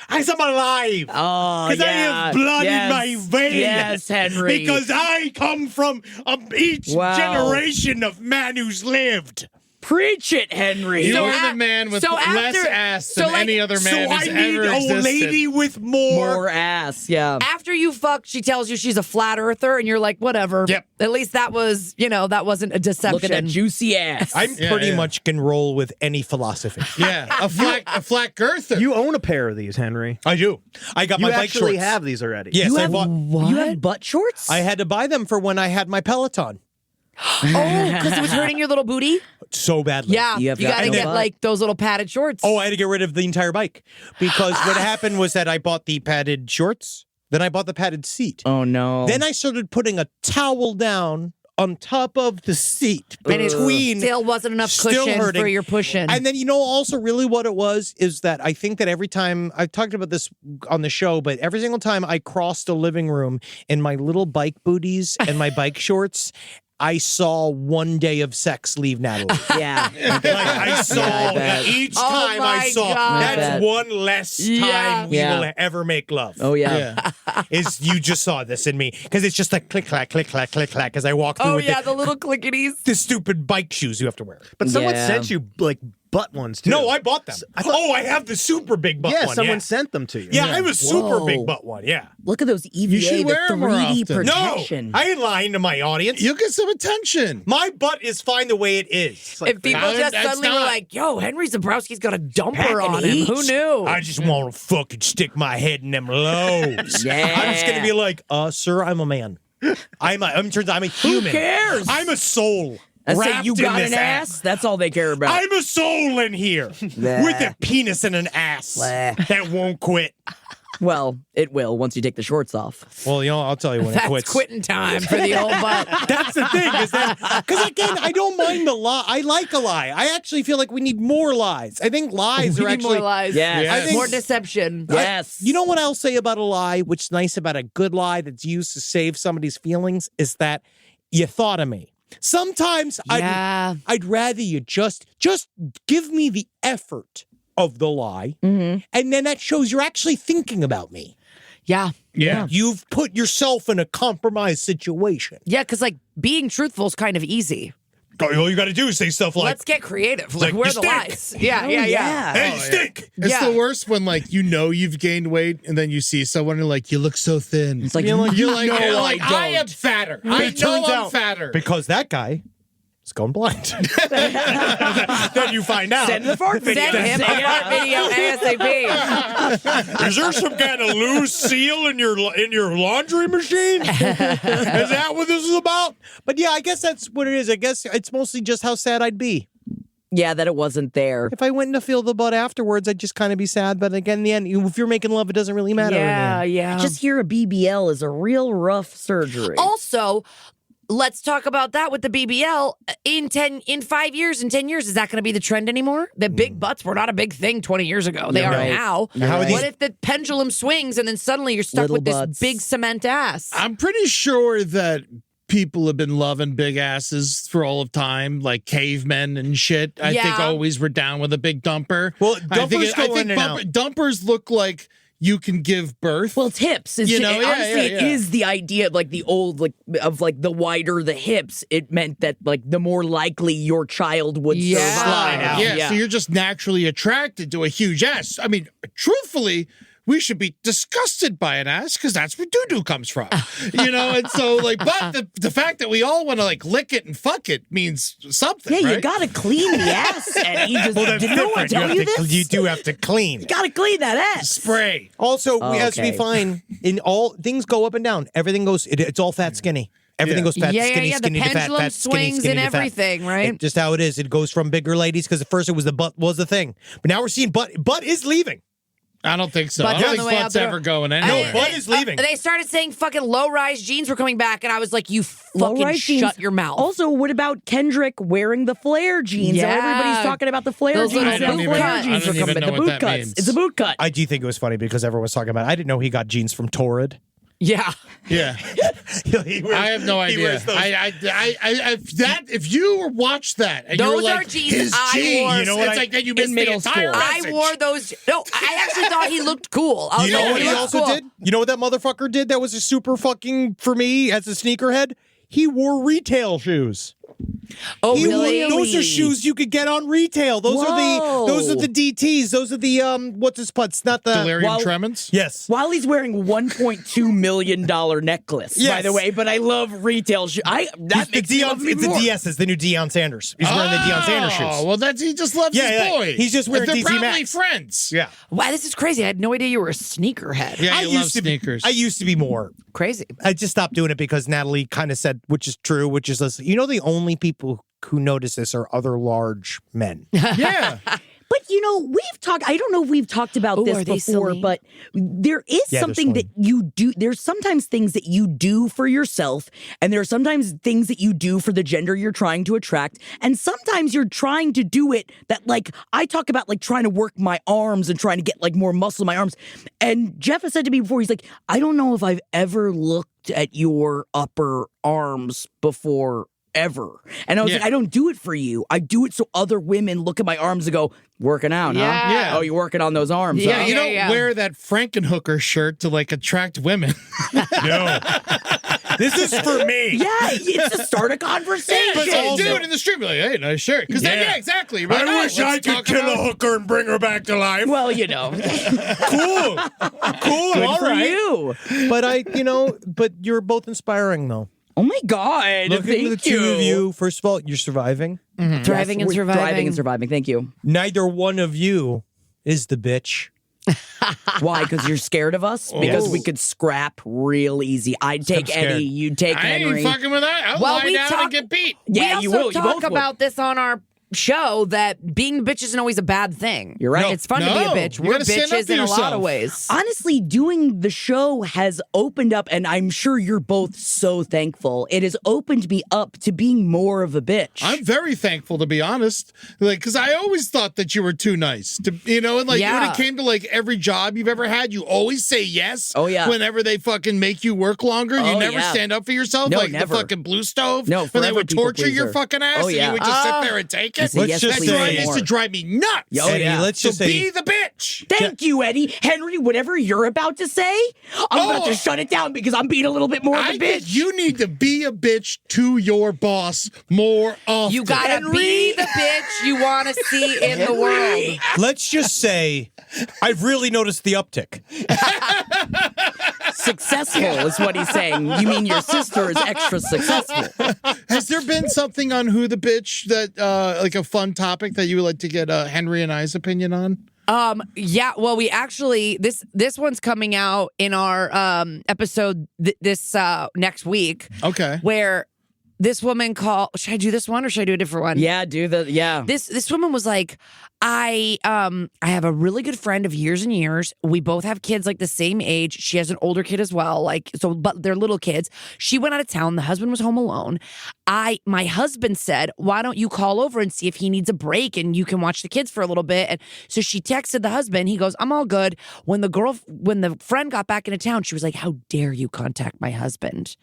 I'm alive. Oh, Because I yeah. have blood Yes. in my veins. Yes, Henry. Because I come from each Wow. generation of man who's lived. Preach it, Henry. You're So the man with so less after- ass so than like- any other So man I who's need ever a existed. lady with more. More ass, yeah. After you fuck, she tells you she's a flat earther, and you're like, whatever. Yep. At least that was, that wasn't a deception. Look at that juicy ass. I'm Yeah, pretty yeah. much can roll with any philosophy. Yeah, a flat girther. You own a pair of these, Henry. I do. I got You my bike actually shorts. have these already. Yes, you I have bought. What? You have butt shorts? I had to buy them for when I had my Peloton Oh, because it was hurting your little booty? so badly. Yeah. You You, have got to got no get butt. like those little padded shorts. Oh, I had to get rid of the entire bike because what happened was that I bought the padded shorts, then I bought the padded seat. Oh, no. Then I started putting a towel down on top of the seat and it between. still wasn't enough Still cushion hurting. for your pushing. And then, also really what it was is that I think that every time, I've talked about this on the show, but every single time I crossed a living room in my little bike booties and my bike shorts, I saw one day of sex leave Natalie. yeah. Like I saw I bet. each Oh time I my saw God. I bet. that's one less time Yeah. we Yeah. will ever make love. Oh, yeah. Is you just saw this in me because it's just like click clack click clack click clack as I walk through oh, with yeah, the little clickities. the stupid bike shoes you have to wear. But someone Yeah. sent you like butt ones too. No, I bought them. I have the super big butt yeah, one. someone yeah. sent them to you. Yeah, I have a super Whoa. big butt one. Yeah. Look at those EVA, should the wear 'em more 3D often. No, protection. I ain't lying to my audience. You get some attention. My butt is fine the way it is. like If people No, just that's suddenly were not- like, yo, Henry Zabrowski's got a dumper Pack an on him. Who H. knew? I just want to fucking stick my head in them lows. Yeah. I'm just gonna be like, sir, I'm a man. I'm a human. cares? I'm a soul. I say wrapped you in got this an ass? That's all they care about. I'm a soul in here with a penis and an ass that won't quit. Well, it will once you take the shorts off. Well, I'll tell you when it That's quits. quitting time for the old butt. That's the thing, is that because again, I don't mind the lie. I like a lie. I actually feel like we need more lies. I think lies We are need actually more lies. Yes. I think- More deception. Yes. You know what I'll say about a lie, which is nice about a good lie that's used to save somebody's feelings, is that you thought of me. Sometimes Yeah. I'd rather you just give me the effort of the lie, Mm-hmm. and then that shows you're actually thinking about me. Yeah. Yeah. You've put yourself in a compromised situation. Yeah, because like being truthful is kind of easy. All you got to do is say stuff like, Let's get creative. like, Like, where you are the stink. lies? Yeah, Oh, yeah. "Hey, Oh, you stink." It's Yeah. the worst when you've gained weight and then you see someone and you look so thin. It's like, you're like, no, I I am don't. fatter. But I it know turns I'm out- fatter. Because that guy is going blind. Then you find out. Send the fart video. Send him a fart video ASAP. Is there some kind of loose seal in your laundry machine? Is that what this is about? But yeah, I guess that's what it is. I guess it's mostly just how sad I'd be. Yeah, that it wasn't there. If I went to feel the butt afterwards, I'd just kind of be sad. But again, in the end, if you're making love, it doesn't really matter. in the Yeah, end. yeah. Just hear a BBL is a real rough surgery. Also, let's talk about that with the BBL. In 5 years, in 10 years, is that going to be the trend anymore? The big butts were not a big thing 20 years ago. They You're are right. now. You're How are right. What if the pendulum swings and then suddenly you're stuck Little with this butts. big cement ass? I'm pretty sure that people have been loving big asses for all of time, like cavemen and shit. I think Yeah. always were down with a big dumper. Well, I think dumpers go in and out. dumpers look like you can give birth. Well, it's hips. It's honestly, it yeah. is the idea of like the old of the wider the hips. It meant that like the more likely your child would survive. Yeah, so you're just naturally attracted to a huge ass. I mean, truthfully, we should be disgusted by an ass because that's where doo-doo comes from. And so but the fact that we all want to like lick it and fuck it means something. Yeah, right? you gotta clean the ass, Eddie. Did no one tell you this? You do have to clean. You gotta clean that ass. Spray. Also, as we find in all things go up and down. Everything goes. It's all fat, skinny. Everything goes fat, skinny, skinny the to fat, pendulum fat, skinny, swings skinny and to fat. everything, right? Just how it is. It goes from bigger ladies because at first it was the butt was the thing, but now we're seeing butt. Butt is leaving. I don't think so. Butt's I don't on think the way out butt's the door. ever going anywhere. Butt is leaving. They started saying fucking low-rise jeans were coming back, and I was like, you fucking Low-rise shut jeans. your mouth. Also, what about Kendrick wearing the flare jeans? Yeah. Everybody's talking about the flare Those jeans. little The boot flare cuts. jeans I are don't coming. even know The what boot that cuts. means. It's a boot cut. I do think it was funny because everyone was talking about it. I didn't know he got jeans from Torrid. Yeah. Yeah. I have no idea. If you watch that and Those you're are like, jeans his I jeans, wore it's like then you missed the middle entire school. I message. wore those. No, I actually thought he looked cool. I was You know like, what he looks also cool. did? You know what that motherfucker did that was a super fucking, for me, as a sneakerhead? He wore retail shoes. Oh, He really? wore- those are shoes you could get on retail. Those are the DTs. Those are the what's his putts? Not the Delirium tremens? Yes. While he's wearing $1.2 million necklace, by Yes. the way, but I love retail shoes. That makes me love me It's the more. DS's, the new Deion Sanders. He's wearing the Deion Sanders shoes. Oh, well, he just loves his boy. He's just wearing They're DT probably Max. friends. Yeah. Wow, this is crazy. I had no idea you were a sneakerhead. Yeah, I you used love to be- sneakers. I used to be more. Crazy. I just stopped doing it because Natalie kind of said, which is true, which is this, the only people who notice this are other large men. Yeah. But we've talked. I don't know if we've talked about Ooh, this are they before, silly? but there is Yeah, they're something that you do. There's sometimes things that you do for yourself, and there are sometimes things that you do for the gender you're trying to attract, and sometimes you're trying to do it that, like, I talk about, like, trying to work my arms and trying to get like more muscle in my arms. And Jeff has said to me before, he's like, I don't know if I've ever looked at your upper arms before. Ever. And I was like, I don't do it for you. I do it so other women look at my arms and go, working out, huh? Yeah. Oh, you're working on those arms, Yeah, huh? You don't yeah. wear that Frankenhooker shirt to like attract women. No. This is for me. Yeah, it's to start a conversation. But you do it in the street, be like, hey, nice shirt. Because Yeah. exactly. You're like, I wish I could kill a hooker and bring her back to life. Well, Cool. Cool. good All for right. you. But but you're both inspiring, though. Oh my God. Look at thank the two of you. First of all, you're surviving. Thriving and We're surviving. Thriving and surviving. Thank you. Neither one of you is the bitch. Why? Because you're scared of us? Because we could scrap real easy. I'd take scared. Eddie. You'd take I Henry. ain't fucking with that. I'll Well, lie we down talk- and get beat. Yeah, we you also will. You talk both would. about this on our show that being a bitch isn't always a bad thing. You're right. No. It's fun to be a No. bitch. You We're gotta stand up bitches for in a lot yourself. of ways. Honestly, doing the show has opened up, and I'm sure you're both so thankful. It has opened me up to being more of a bitch. I'm very thankful, to be honest. Like, because I always thought that you were too nice. And like when Yeah. it came to like every job you've ever had, you always say yes. Oh, yeah. Whenever they fucking make you work longer, you Oh, never yeah. stand up for yourself. No, like never. the fucking blue stove. No, when they forever would people torture your pleaser. fucking ass, Oh, and yeah. you would just sit there and take it. say, yes, just please, say- That more. used to drive me nuts. Oh, Eddie, yeah. let's So just say be the bitch. Thank you, Eddie. Henry, whatever you're about to say, I'm about to shut it down because I'm being a little bit more of a I bitch. think you need to be a bitch to your boss more often. You gotta Henry. be the bitch you want to see in the world. let's just say I've really noticed the uptick. Successful is what he's saying. You mean your sister is extra successful? Has there been something on Who the Bitch that, like a fun topic that you would like to get Henry and I's opinion on? Yeah, well, we actually this one's coming out in our episode this next week. Okay. Where this woman called. Should I do this one or should I do a different one? Yeah, This woman was like, I have a really good friend of years and years. We both have kids like the same age. She has an older kid as well. Like, so, but they're little kids. She went out of town. The husband was home alone. My husband said, why don't you call over and see if he needs a break and you can watch the kids for a little bit? And so she texted the husband. He goes, I'm all good. When the friend got back into town, she was like, how dare you contact my husband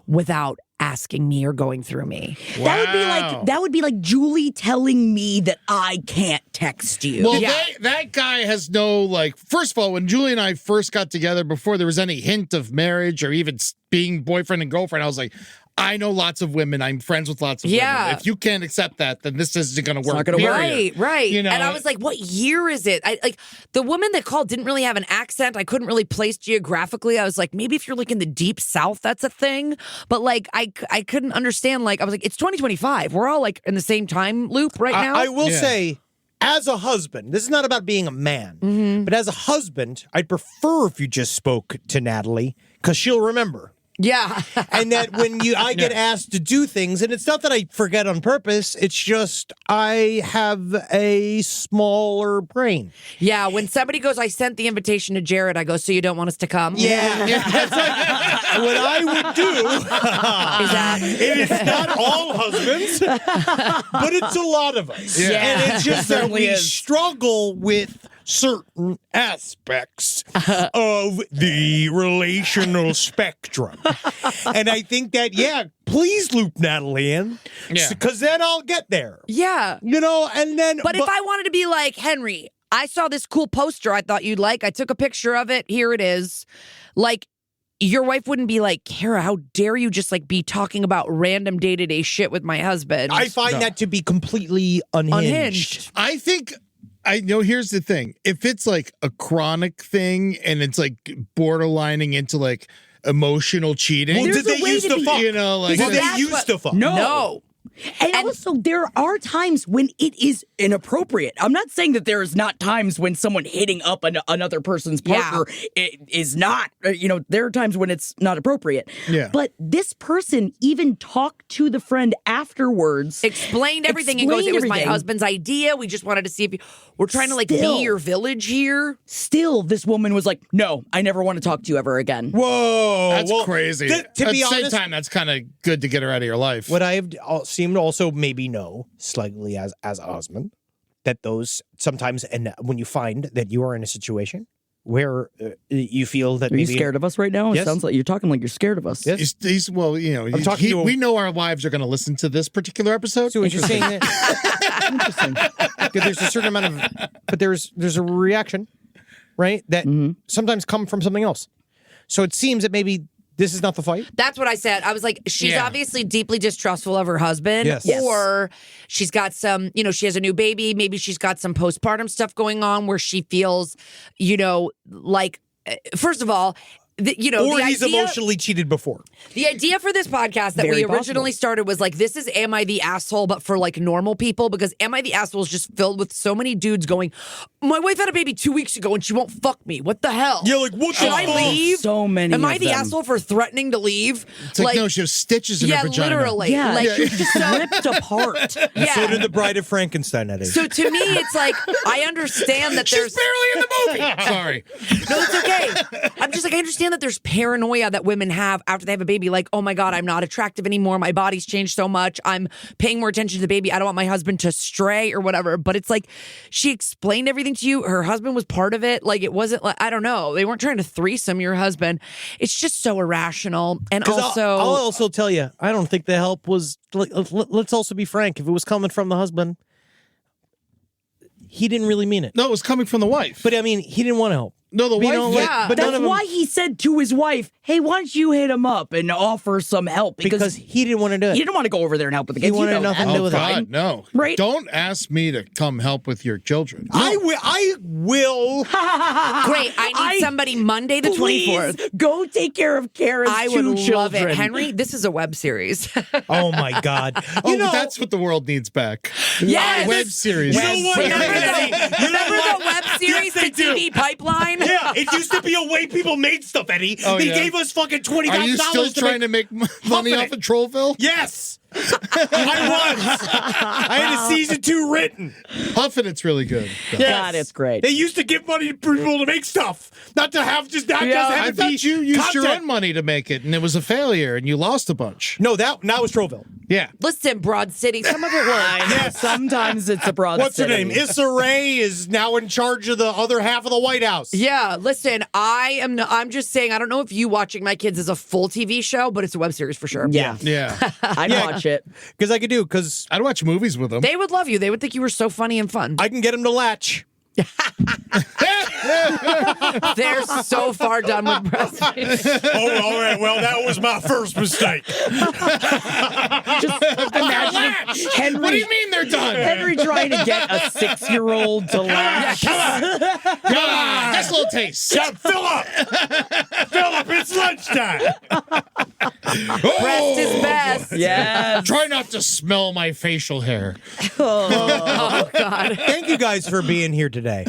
without asking me or going through me. That would be like Julie telling me that I can't text you. Well, that guy has no, like, first of all, when Julie and I first got together, before there was any hint of marriage or even being boyfriend and girlfriend, I was like, I know lots of women. I'm friends with lots of women. If you can't accept that, then this isn't going to work. Not gonna work. Right. You know, and I was like, what year is it? Like the woman that called didn't really have an accent. I couldn't really place geographically. I was like, maybe if you're like in the deep South, that's a thing. But like, I couldn't understand. Like, I was like, it's 2025. We're all like in the same time loop right now. I will say, as a husband, this is not about being a man, but as a husband, I'd prefer if you just spoke to Natalie because she'll remember. Yeah. And that when I get asked to do things, and it's not that I forget on purpose, it's just I have a smaller brain. Yeah, when somebody goes, I sent the invitation to Jared, I go, so you don't want us to come? Yeah. That's like, what I would do Is that? it is not all husbands, but it's a lot of us. Yeah. And it's just that we is. struggle with certain aspects of the relational spectrum. And I think that, please loop Natalie in. Because then I'll get there. Yeah. You know, and then... But if I wanted to be like, Henry, I saw this cool poster I thought you'd like. I took a picture of it. Here it is. Like, your wife wouldn't be like, Kara, how dare you just like be talking about random day-to-day shit with my husband? I find that to be completely unhinged. I think... I know. Here's the thing: if it's like a chronic thing and it's like borderlining into like emotional cheating, Well, did they use the fuck? You know, like Did they use the fuck? No. And also, there are times when it is inappropriate. I'm not saying that there is not times when someone hitting up another person's partner is not, there are times when it's not appropriate. Yeah. But this person even talked to the friend afterwards. Explained everything and goes, it was my husband's idea. We just wanted to see if we're trying to like be your village here. Still, this woman was like, no, I never want to talk to you ever again. Whoa. That's crazy. To At be the same honest, time, that's kind of good to get her out of your life. what I've seemed to also maybe know slightly as a husband, that those sometimes, and when you find that you are in a situation where you feel that Are you maybe... scared of us right now? Yes. It sounds like you're talking like you're scared of us. Yes. I'm talking we know our wives are going to listen to this particular episode. So interesting. Interesting. There's a certain amount of... But there's a reaction, right, that sometimes come from something else. So it seems that maybe this is not the fight. That's what I said. I was like, she's obviously deeply distrustful of her husband. Yes. Or she's got some, she has a new baby. Maybe she's got some postpartum stuff going on where she feels, like, first of all, or he's emotionally cheated before. The idea for this podcast that we originally started was like, this is Am I the Asshole, but for like normal people, because Am I the Asshole is just filled with so many dudes going, my wife had a baby 2 weeks ago and she won't fuck me. What the hell? Yeah, like, what Should the I fuck? leave? So many Am I of the them. asshole for threatening to leave? It's like, no, she has stitches in her vagina. Literally. Yeah, Like, she's just ripped apart. yeah. So did the Bride of Frankenstein at age. So to me, it's like, I understand that there's... She's barely in the movie. Sorry. No, it's okay. I'm just like, I understand that there's paranoia that women have after they have a baby. Like, oh my God, I'm not attractive anymore. My body's changed so much. I'm paying more attention to the baby. I don't want my husband to stray or whatever. But it's like, she explained everything to you. Her husband was part of it. Like, it wasn't like, I don't know. They weren't trying to threesome your husband. It's just so irrational. And also... I'll also tell you, I don't think the help was... Let's also be frank. If it was coming from the husband, he didn't really mean it. No, it was coming from the wife. But I mean, he didn't want to help. No, the wife. But none That's of them, why he said to his wife, hey, why don't you hit him up and offer some help? because he didn't want to do it. he didn't want to go over there and help with the He kids. wanted You know nothing that. to do Oh with it. God, no! Right? Don't ask me to come help with your children. I will. Great. I need somebody Monday the 24th. Please go take care of Kara's I would two love children. it. Henry, this is a web series. Oh my God. Oh, but that's what the world needs back. Yes. Web series. You know what? Remember the web series, Yes, they the TV Pipeline? Yeah, it used to be a way people made stuff, Eddie. Oh, they yeah. gave us fucking $20,000. Are you still trying to make money off of Trollville? Yes. I was. I had a season 2 written. Huffing, it's really good. God, it's great. They used to give money to people to make stuff, not to have just have I it be thought you used your content. own money to make it, and it was a failure, and you lost a bunch. No, that was Troville. Yeah. Listen, Broad City, some of it was. Yes. Sometimes it's a broad What's her city. name? Issa Rae is now in charge of the other half of the White House. Yeah, listen, I'm just saying, I don't know if you watching my kids is a full TV show, but it's a web series for sure. Yeah. Yeah. I'd watch it. Because I could do, because I'd watch movies with them. They would love you. They would think you were so funny and fun. I can get them to latch. They're so far done with breastfeeding. Oh, all right. Well, that was my first mistake. Just imagine Henry. What do you mean they're done? Henry trying to get a 6-year-old to laugh. Come on, just a little taste. Philip, it's lunchtime. Breast is best. Yes. Try not to smell my facial hair. Oh, God. Thank you guys for being here today.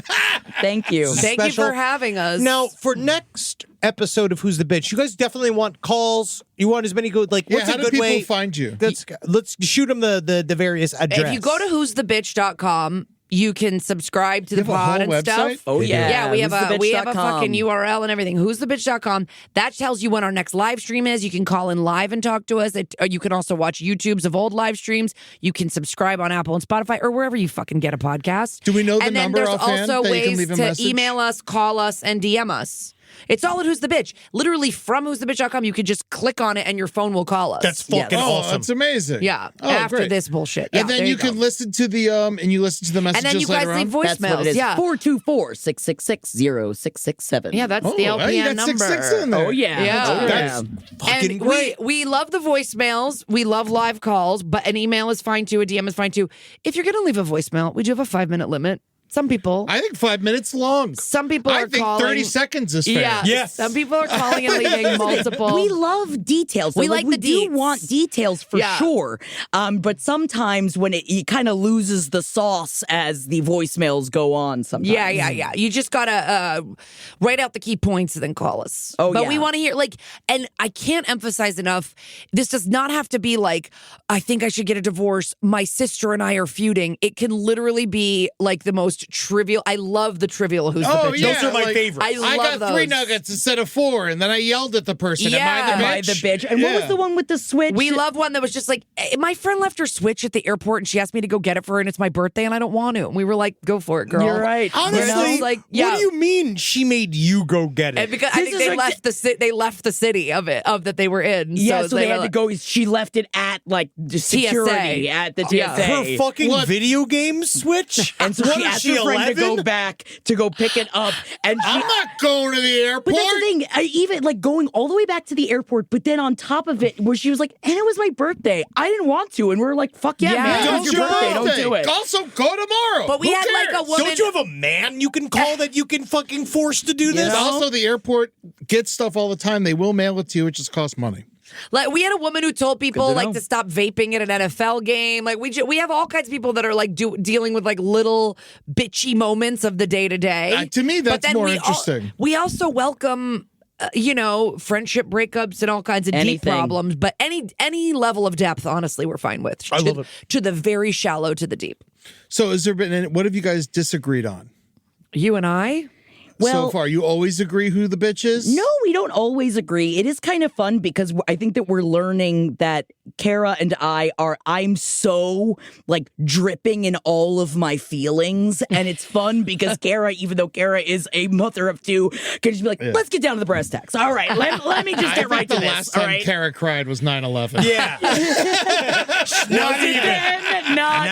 Thank you. Thank you Special- for having us. Now, for next episode of Who's the Bitch, you guys definitely want calls. You want as many good, like, Yeah, what's how a do good people way? find you? Let's shoot them the various address. if you go to who'sthebitch.com, you can subscribe to the You have a pod whole and website? stuff. Oh, yeah. Yeah, we have a who'sthebitch.com. fucking URL and everything. Who'sthebitch.com. That tells you when our next live stream is. You can call in live and talk to us. You can also watch YouTubes of old live streams. You can subscribe on Apple and Spotify or wherever you fucking get a podcast. Do we know the and then number there's offhand also that you can ways leave a to message? email us, call us, and DM us. It's all at Who's the Bitch. Literally from who'sthebitch.com, you could just click on it and your phone will call us. That's fucking Oh, awesome. that's amazing. Yeah, Oh, after great. this bullshit. And Yeah, then there you go. can listen to the and you listen to the And messages then you guys later leave on. voicemails. That's what it is. Yeah. 424-666-0667. Yeah, that's the Oh, you LPN got number. 66 in there. Oh, yeah. Yeah. Oh, That's fucking And great. we love the voicemails. We love live calls, but an email is fine too. A DM is fine too. If you're going to leave a voicemail, we do have a 5-minute limit. Some people, I think 5 minutes long. some people I are think calling. 30 seconds is fair. Yeah. Yes. Some people are calling and leaving multiple. We love details. We though. like we the do deets. want details for Yeah. sure. But sometimes when it kind of loses the sauce as the voicemails go on. Sometimes. Yeah. You just gotta write out the key points and then call us. Oh, but yeah. we want to hear and I can't emphasize enough. This does not have to be like, I think I should get a divorce. My sister and I are feuding. It can literally be like the most trivial. I love the trivial Who's the Oh, Bitch. yeah. Those are my like, favorites. I I love got 3 those. nuggets instead of 4, and then I yelled at the person. Yeah. Am I By the bitch. And what was Yeah. the one with the switch? We love one that was just like, my friend left her Switch at the airport and she asked me to go get it for her and it's my birthday and I don't want to. And we were like, go for it, girl. You're right. Honestly, You know, like, yeah. what do you mean she made you go get it? And because I This think is they like left the city of that they were in. Yeah, so they were had to like- go. She left it at like the security at the TSA. Yeah. Her fucking video game Switch? And so What she is asked she, her friend to 11? go back to go pick it up. And she, I'm not going to the airport. but that's the thing. I even like going all the way back to the airport, but then on top of it, where she was like, and it was my birthday. I didn't want to. And we were like, fuck yeah, Yeah. man. Don't It's your birthday. Don't do it. Also, go tomorrow. But we Who had like cares? a woman. Don't you have a man you can call that you can fucking force to do this? And also, the airport gets stuff all the time. They will mail it to you. It just costs money. Like we had a woman who told people to like know. to stop vaping at an NFL game. Like we have all kinds of people that are like dealing with like little bitchy moments of the day to day. To me, But that's then more we interesting. we also welcome. Friendship breakups and all kinds of deep Anything. problems, but any level of depth, honestly, we're fine with. I love it. To the very shallow to the deep. So, has there been any, what have you guys disagreed on You and I. Well, so far? You always agree who the bitch is? no, we don't always agree. It is kind of fun because I think that we're learning that Kara and I'm so like dripping in all of my feelings. And it's fun because Kara, even though Kara is a mother of 2, can just be like, let's get down to the brass tacks. All right, let me just I get right think to the this. last all time right. Kara cried was 9/11. Yeah. Not even. Then, not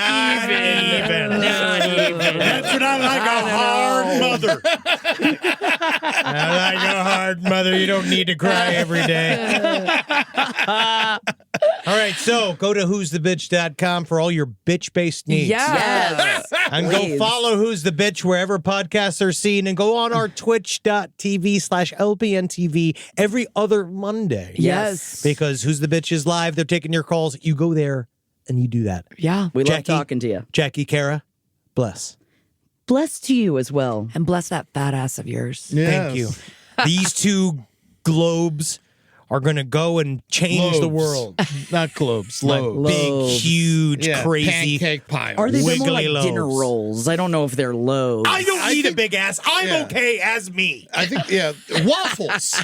even. Not even. That's what I like, a hard mother. I like a hard mother. You don't need to cry every day. All right, so go to who'sthebitch.com for all your bitch-based needs. Yes. And go Please. follow Who's the Bitch wherever podcasts are seen, and go on our twitch.tv/LPNTV every other Monday. Yes. Because Who's the Bitch is live. They're taking your calls. You go there and you do that. Yeah. We love Jackie? talking to you. Jackie, Kara, bless. Bless to you as well. And bless that fat ass of yours. Yes. Thank you. These 2 globes are going to go and change the Lobes. world. Not globes, Like lobes. big, huge, Yeah, crazy. pancake piles. Are they more Wiggly like dinner loaves. rolls? I don't know if they're loaves. I don't need a big ass. I'm Yeah. okay as me. I think, waffles.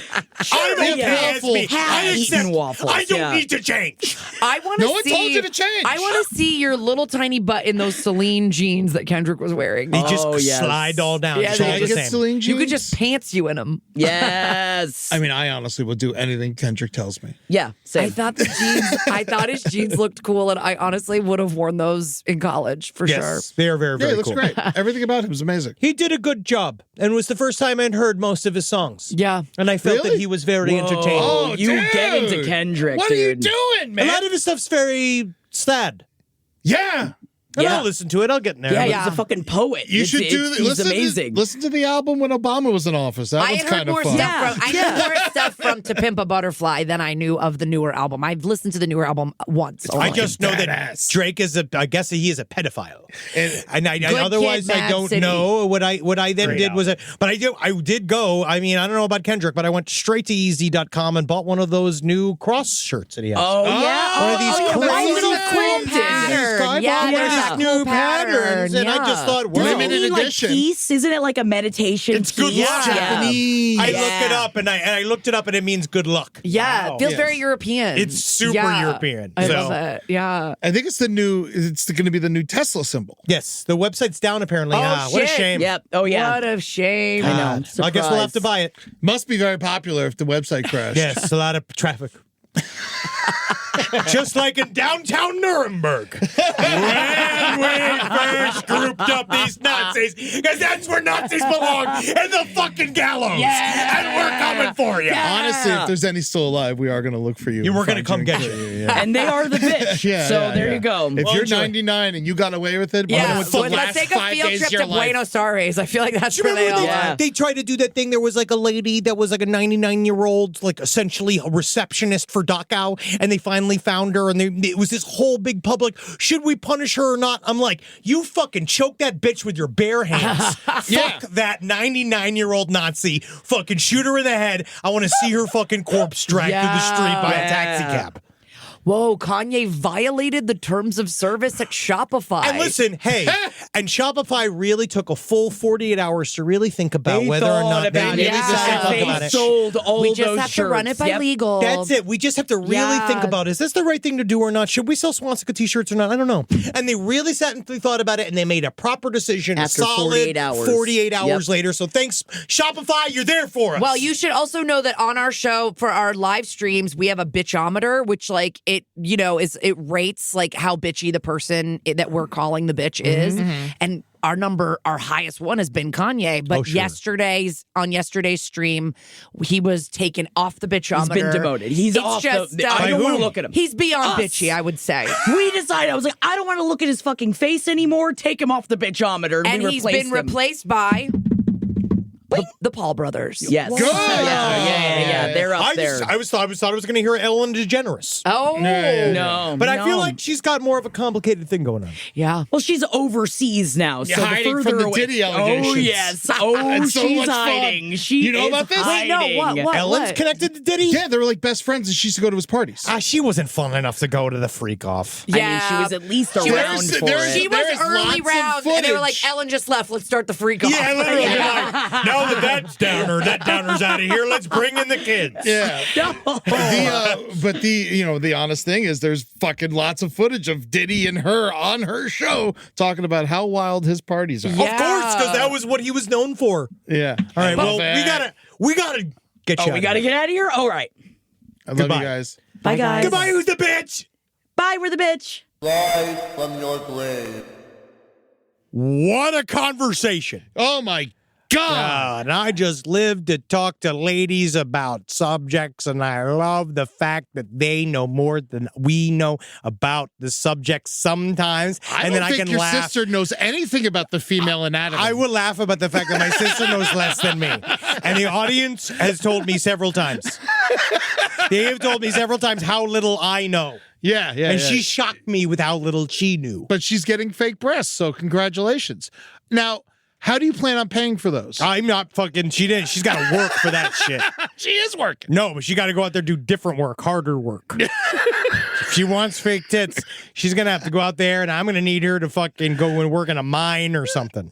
I'm okay as me. Half I eaten accept. waffles, I don't yeah. need to change. I want to No one see. told you to change. I want to see your little tiny butt in those Celine jeans that Kendrick was wearing. They just yes. slide all down. Yeah, It's they all Can I the get same. Celine You could jeans? just pants you in them. Yes. I mean, I honestly will do anything Kendrick tells me. yeah, same. I thought the jeans. I thought his jeans looked cool, and I honestly would have worn those in college for sure. Yes, they are very, Yeah, very he looks cool. great. Everything about him is amazing. He did a good job, and it was the first time I'd heard most of his songs. Yeah. And I felt Really? that he was very entertaining. Oh, you dude. get into Kendrick, What dude. are you doing, A man? lot of his stuff's very sad. Yeah. And Yeah. I'll listen to it. I'll get in there. Yeah, But he's a fucking poet. You should do He's listen amazing. listen to the album when Obama was in office. That I was had heard kind of more fun. stuff from. I knew more stuff from "To Pimp a Butterfly" than I knew of the newer album. I've listened to the newer album once. I only. just know that badass. Drake is I guess he is a pedophile. And I Good otherwise kid, I Mad don't City. know what I then Great did was but I did go. I mean, I don't know about Kendrick, but I went straight to easy.com and bought one of those new cross shirts that he has. Oh, yeah. One of these oh, crazy yeah. little Cool pattern. I bought Yeah, one of there's these a new cool patterns, pattern, and I yeah. just thought, Doesn't well, Limited he, like, edition. peace? Isn't it like a meditation It's good piece? luck. Yeah. Japanese. I looked it up and I looked it up and it means good luck. Yeah, Wow. it feels Yes. very European. It's super Yeah. European, I so- love it. Yeah. I think it's going to be the new Tesla symbol. Yes, the website's down apparently. Oh, What a shit. shame. Yep. Oh, yeah. What a shame. I know. I guess we'll have to Surprise. buy it. Must be very popular if the website crashed. Yes, a lot of traffic. Just like in downtown Nuremberg. When we first grouped up these Nazis, because that's where Nazis belong, in the fucking gallows. Yeah. And we're coming for you. Honestly, if there's any still alive, we are going to look for you. You and were gonna find come and get kill you. Yeah. And they are the bitch. Yeah, so yeah, there yeah. you go. If you're enjoy. 99 and you got away with it, Yeah, what's the let's last take a 5 field days trip of your to life? Buenos Aires. I feel like that's Do you where they remember all Yeah. are. they tried to do that thing? There was like a lady that was like a 99-year-old, like essentially a receptionist for Dachau, and they finally found her, and it was this whole big public, should we punish her or not? I'm like, you fucking choke that bitch with your bare hands. Yeah. Fuck that 99-year-old Nazi. Fucking shoot her in the head. I want to see her fucking corpse dragged through the street by a taxi cab. Whoa, Kanye violated the terms of service at Shopify. And listen, hey, and Shopify really took a full 48 hours to really think about They whether or thought not they about really it. decided to Yeah. talk They about it. sold all we just those have to run it shirts. by Yep. legal. That's it. We just have to really think about, is this the right thing to do or not? Should we sell swastika t-shirts or not? I don't know. And they really sat and thought about it, and they made a proper decision. After solid 48 hours. 48 hours Yep. later. So thanks, Shopify. You're there for us. Well, you should also know that on our show for our live streams, we have a bitchometer, which like it rates like how bitchy the person that we're calling the bitch is. And our highest one has been Kanye. But on yesterday's stream, he was taken off the bitchometer. He's been demoted. He's It's off just, the... I don't want to whom? look at him. He's beyond Us. bitchy, I would say. We decided, I was like, I don't want to look at his fucking face anymore. Take him off the bitchometer. And we he's replaced been him. replaced by the Paul brothers. Yes. Good. Yeah. They're up I there. thought I was going to hear Ellen DeGeneres. Oh. No. But I feel no. like she's got more of a complicated thing going on. Yeah. Well, she's overseas now. You're so the hiding further from the away- Diddy allegations. Oh, yes. Oh, It's so she's much fun. hiding. She You know is about this? Wait, no, hiding. what? Ellen's connected to Diddy? Yeah, they were like best friends, and she used to go to his parties. She wasn't fun enough to go to the freak off. I mean, she was at least She around was- for there's- it. She was There's early lots of round, and they were like, footage. Ellen just left. Let's start the freak off. Yeah, literally. Now that that's downer, that downer's out of here. Let's bring in the kids. Yeah. But the honest thing is there's fucking lots of footage of Diddy and her on her show talking about how wild his parties are. Of course, because that was what he was known for. Yeah. All right, well, Love we gotta get you. Oh, we got to get out of here? All right. I love Goodbye. you guys. Bye, guys. Goodbye, who's the bitch? Bye, we're the bitch. Rise from your grave. What a conversation. Oh my God. And I just live to talk to ladies about subjects, and I love the fact that they know more than we know about the subject sometimes. I and don't then think I can your laugh. sister knows anything about the female anatomy. I will laugh about the fact that my sister knows less than me. And the audience has told me several times. They have told me several times how little I know. Yeah. And she shocked me with how little she knew. But she's getting fake breasts, so congratulations. Now, How do you plan on paying for those? I'm not fucking. She's got to work for that shit. She is working. No, but she got to go out there, do different work, harder work. If she wants fake tits, she's going to have to go out there, and I'm going to need her to fucking go and work in a mine or something.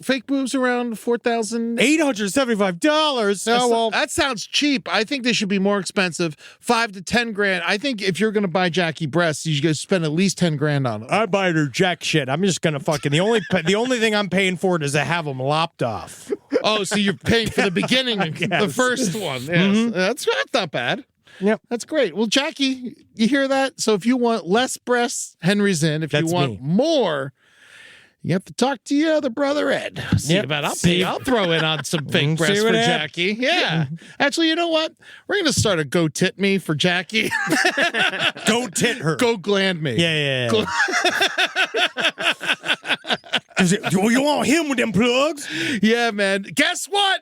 Fake boobs around $4,000. $875. Oh, well. That sounds cheap. I think they should be more expensive. $5,000 to $10,000. I think if you're going to buy Jackie breasts, you should spend at least $10,000 on them. I buy her jack shit. I'm just going to fucking. The only thing I'm paying for it is to have them lopped off. Oh, so you're paying for the beginning, the first one. Yes. Mm-hmm. That's not bad. Yep. That's great. Well, Jackie, you hear that? So if you want less breasts, Henry's in. If you want more, you have to talk to your other brother, Ed. I'll throw in on some fake breasts for Jackie. Yeah. Actually, you know what? We're going to start a Go Tit Me for Jackie. Go tit her. Go gland me. Yeah. You want him with them plugs? Yeah, man. Guess what?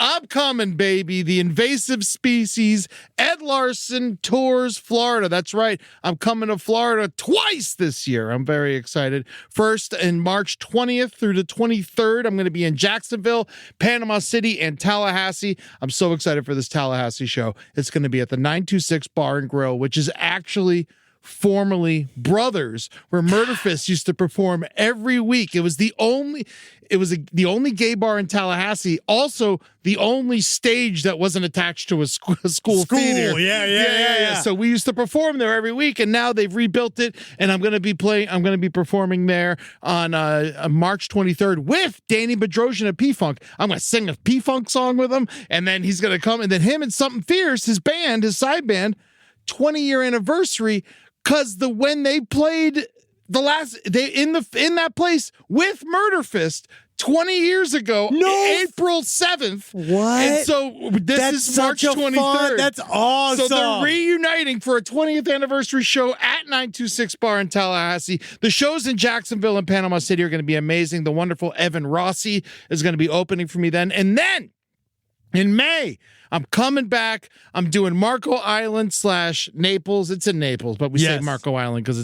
I'm coming, baby. The invasive species. Ed Larson tours Florida. That's right. I'm coming to Florida twice this year. I'm very excited. First, in March 20th through the 23rd, I'm going to be in Jacksonville, Panama City, and Tallahassee. I'm so excited for this Tallahassee show. It's going to be at the 926 Bar and Grill, which is actually formerly Brothers, where Murderfist used to perform every week. It was the only gay bar in Tallahassee, also the only stage that wasn't attached to a school theater. Yeah. So we used to perform there every week, and now they've rebuilt it, and I'm going to be performing there on March 23rd with Danny Bedrosian of P-Funk. I'm going to sing a P-Funk song with him, and then he's going to come, and then him and Something Fierce, his side band, 20-year anniversary. Because when they played in that place with Murderfist 20 years ago, April 7th. What? And so this is March 23rd. That's awesome. So they're reuniting for a 20th anniversary show at 926 Bar in Tallahassee. The shows in Jacksonville and Panama City are going to be amazing. The wonderful Evan Rossi is going to be opening for me then. And then in May, I'm coming back. I'm doing Marco Island / Naples. It's in Naples, but we say Marco Island because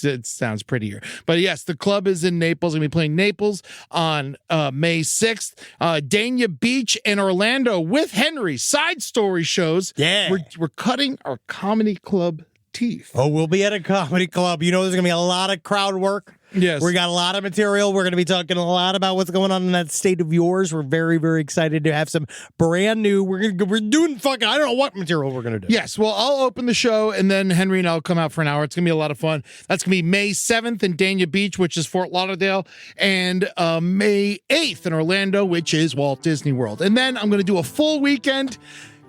it sounds prettier. But yes, the club is in Naples. I'm going to be playing Naples on May 6th. Dania Beach and Orlando with Henry. Side story shows. Yeah. We're cutting our comedy club teeth. Oh, we'll be at a comedy club. You know there's going to be a lot of crowd work. Yes. We got a lot of material. We're going to be talking a lot about what's going on in that state of yours. We're very, very excited to have some brand new. We're doing fucking, I don't know what material we're going to do. Yes. Well, I'll open the show, and then Henry and I'll come out for an hour. It's going to be a lot of fun. That's going to be May 7th in Dania Beach, which is Fort Lauderdale, and May 8th in Orlando, which is Walt Disney World. And then I'm going to do a full weekend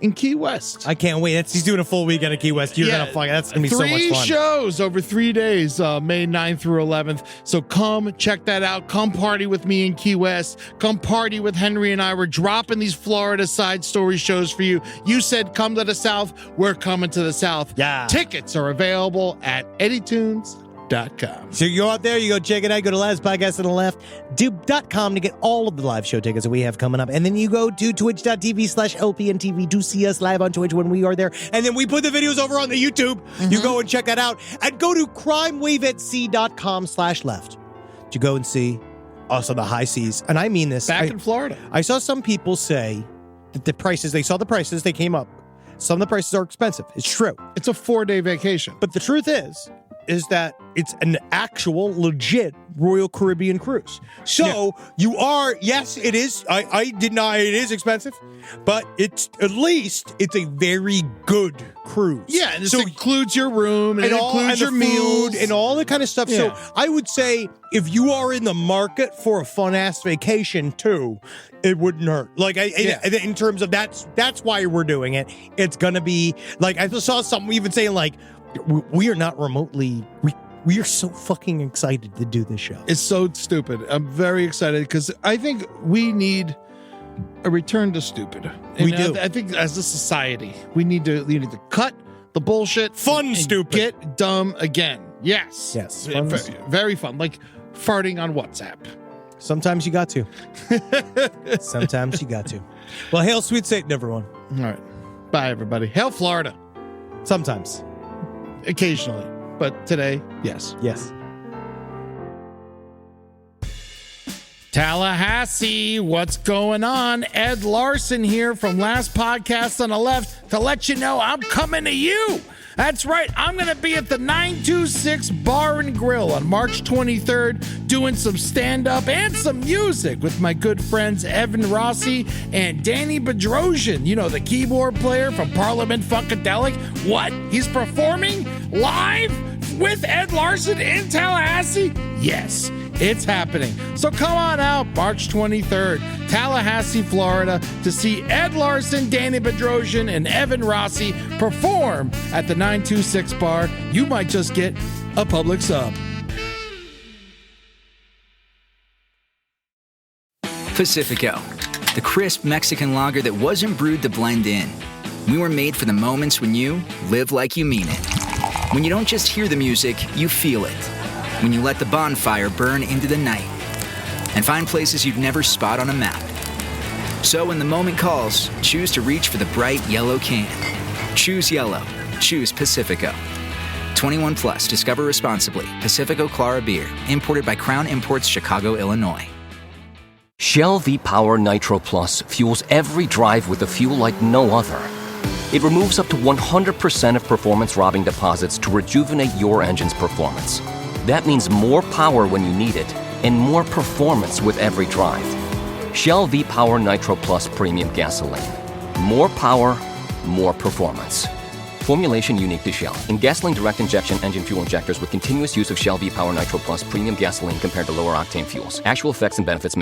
in Key West. I can't wait. He's doing a full weekend at Key West. You're gonna fuck. That's gonna be so much fun. 3 shows over 3 days, May 9th through 11th. So come check that out. Come party with me in Key West. Come party with Henry and I. We're dropping these Florida side story shows for you. You said come to the South. We're coming to the South. Yeah. Tickets are available at EddieTunes.com. So you go out there, you go check it out, go to Last Podcast on the Left, Dupe.com to get all of the live show tickets that we have coming up. And then you go to twitch.tv/LPNTV to see us live on Twitch when we are there. And then we put the videos over on the YouTube. You go and check that out. And go to crimewaveatsea.com/left to go and see us on the high seas. And I mean this. Back in Florida. I saw some people say that the prices, they saw the prices, they came up. Some of the prices are expensive. It's true. It's a 4-day vacation. But the truth is that it's an actual legit Royal Caribbean cruise. So you are, yes, it is. I deny it is expensive, but it's at least it's a very good cruise. Yeah, and it includes your room and it includes your meals and all that kind of stuff. Yeah. So I would say if you are in the market for a fun ass vacation too, it wouldn't hurt. Like in terms of that's why we're doing it. It's gonna be like I saw something even saying like we are not remotely. We are so fucking excited to do this show. It's so stupid. I'm very excited because I think we need a return to stupid. And we do. I think as a society, we need to cut the bullshit. Fun, stupid. Get dumb again. Yes. Yes. Very fun. Like farting on WhatsApp. Sometimes you got to. Sometimes you got to. Well, hail sweet Satan, everyone. All right. Bye, everybody. Hail Florida. Sometimes. Occasionally. But today, yes. Yes. Tallahassee, what's going on? Ed Larson here from Last Podcast on the Left to let you know I'm coming to you. That's right, I'm going to be at the 926 Bar and Grill on March 23rd doing some stand-up and some music with my good friends Evan Rossi and Danny Bedrosian, you know, the keyboard player from Parliament Funkadelic. What? He's performing live with Ed Larson in Tallahassee? Yes. It's happening. So come on out March 23rd, Tallahassee, Florida, to see Ed Larson, Danny Bedrosian, and Evan Rossi perform at the 926 Bar. You might just get a public sub. Pacifico, the crisp Mexican lager that wasn't brewed to blend in. We were made for the moments when you live like you mean it. When you don't just hear the music, you feel it. When you let the bonfire burn into the night and find places you'd never spot on a map. So when the moment calls, choose to reach for the bright yellow can. Choose yellow. Choose Pacifico. 21 plus. Discover responsibly. Pacifico Clara Beer. Imported by Crown Imports, Chicago, Illinois. Shell V-Power Nitro Plus fuels every drive with a fuel like no other. It removes up to 100% of performance-robbing deposits to rejuvenate your engine's performance. That means more power when you need it, and more performance with every drive. Shell V-Power Nitro Plus Premium Gasoline. More power, more performance. Formulation unique to Shell. In gasoline direct injection engine fuel injectors with continuous use of Shell V-Power Nitro Plus Premium Gasoline compared to lower octane fuels. Actual effects and benefits may vary.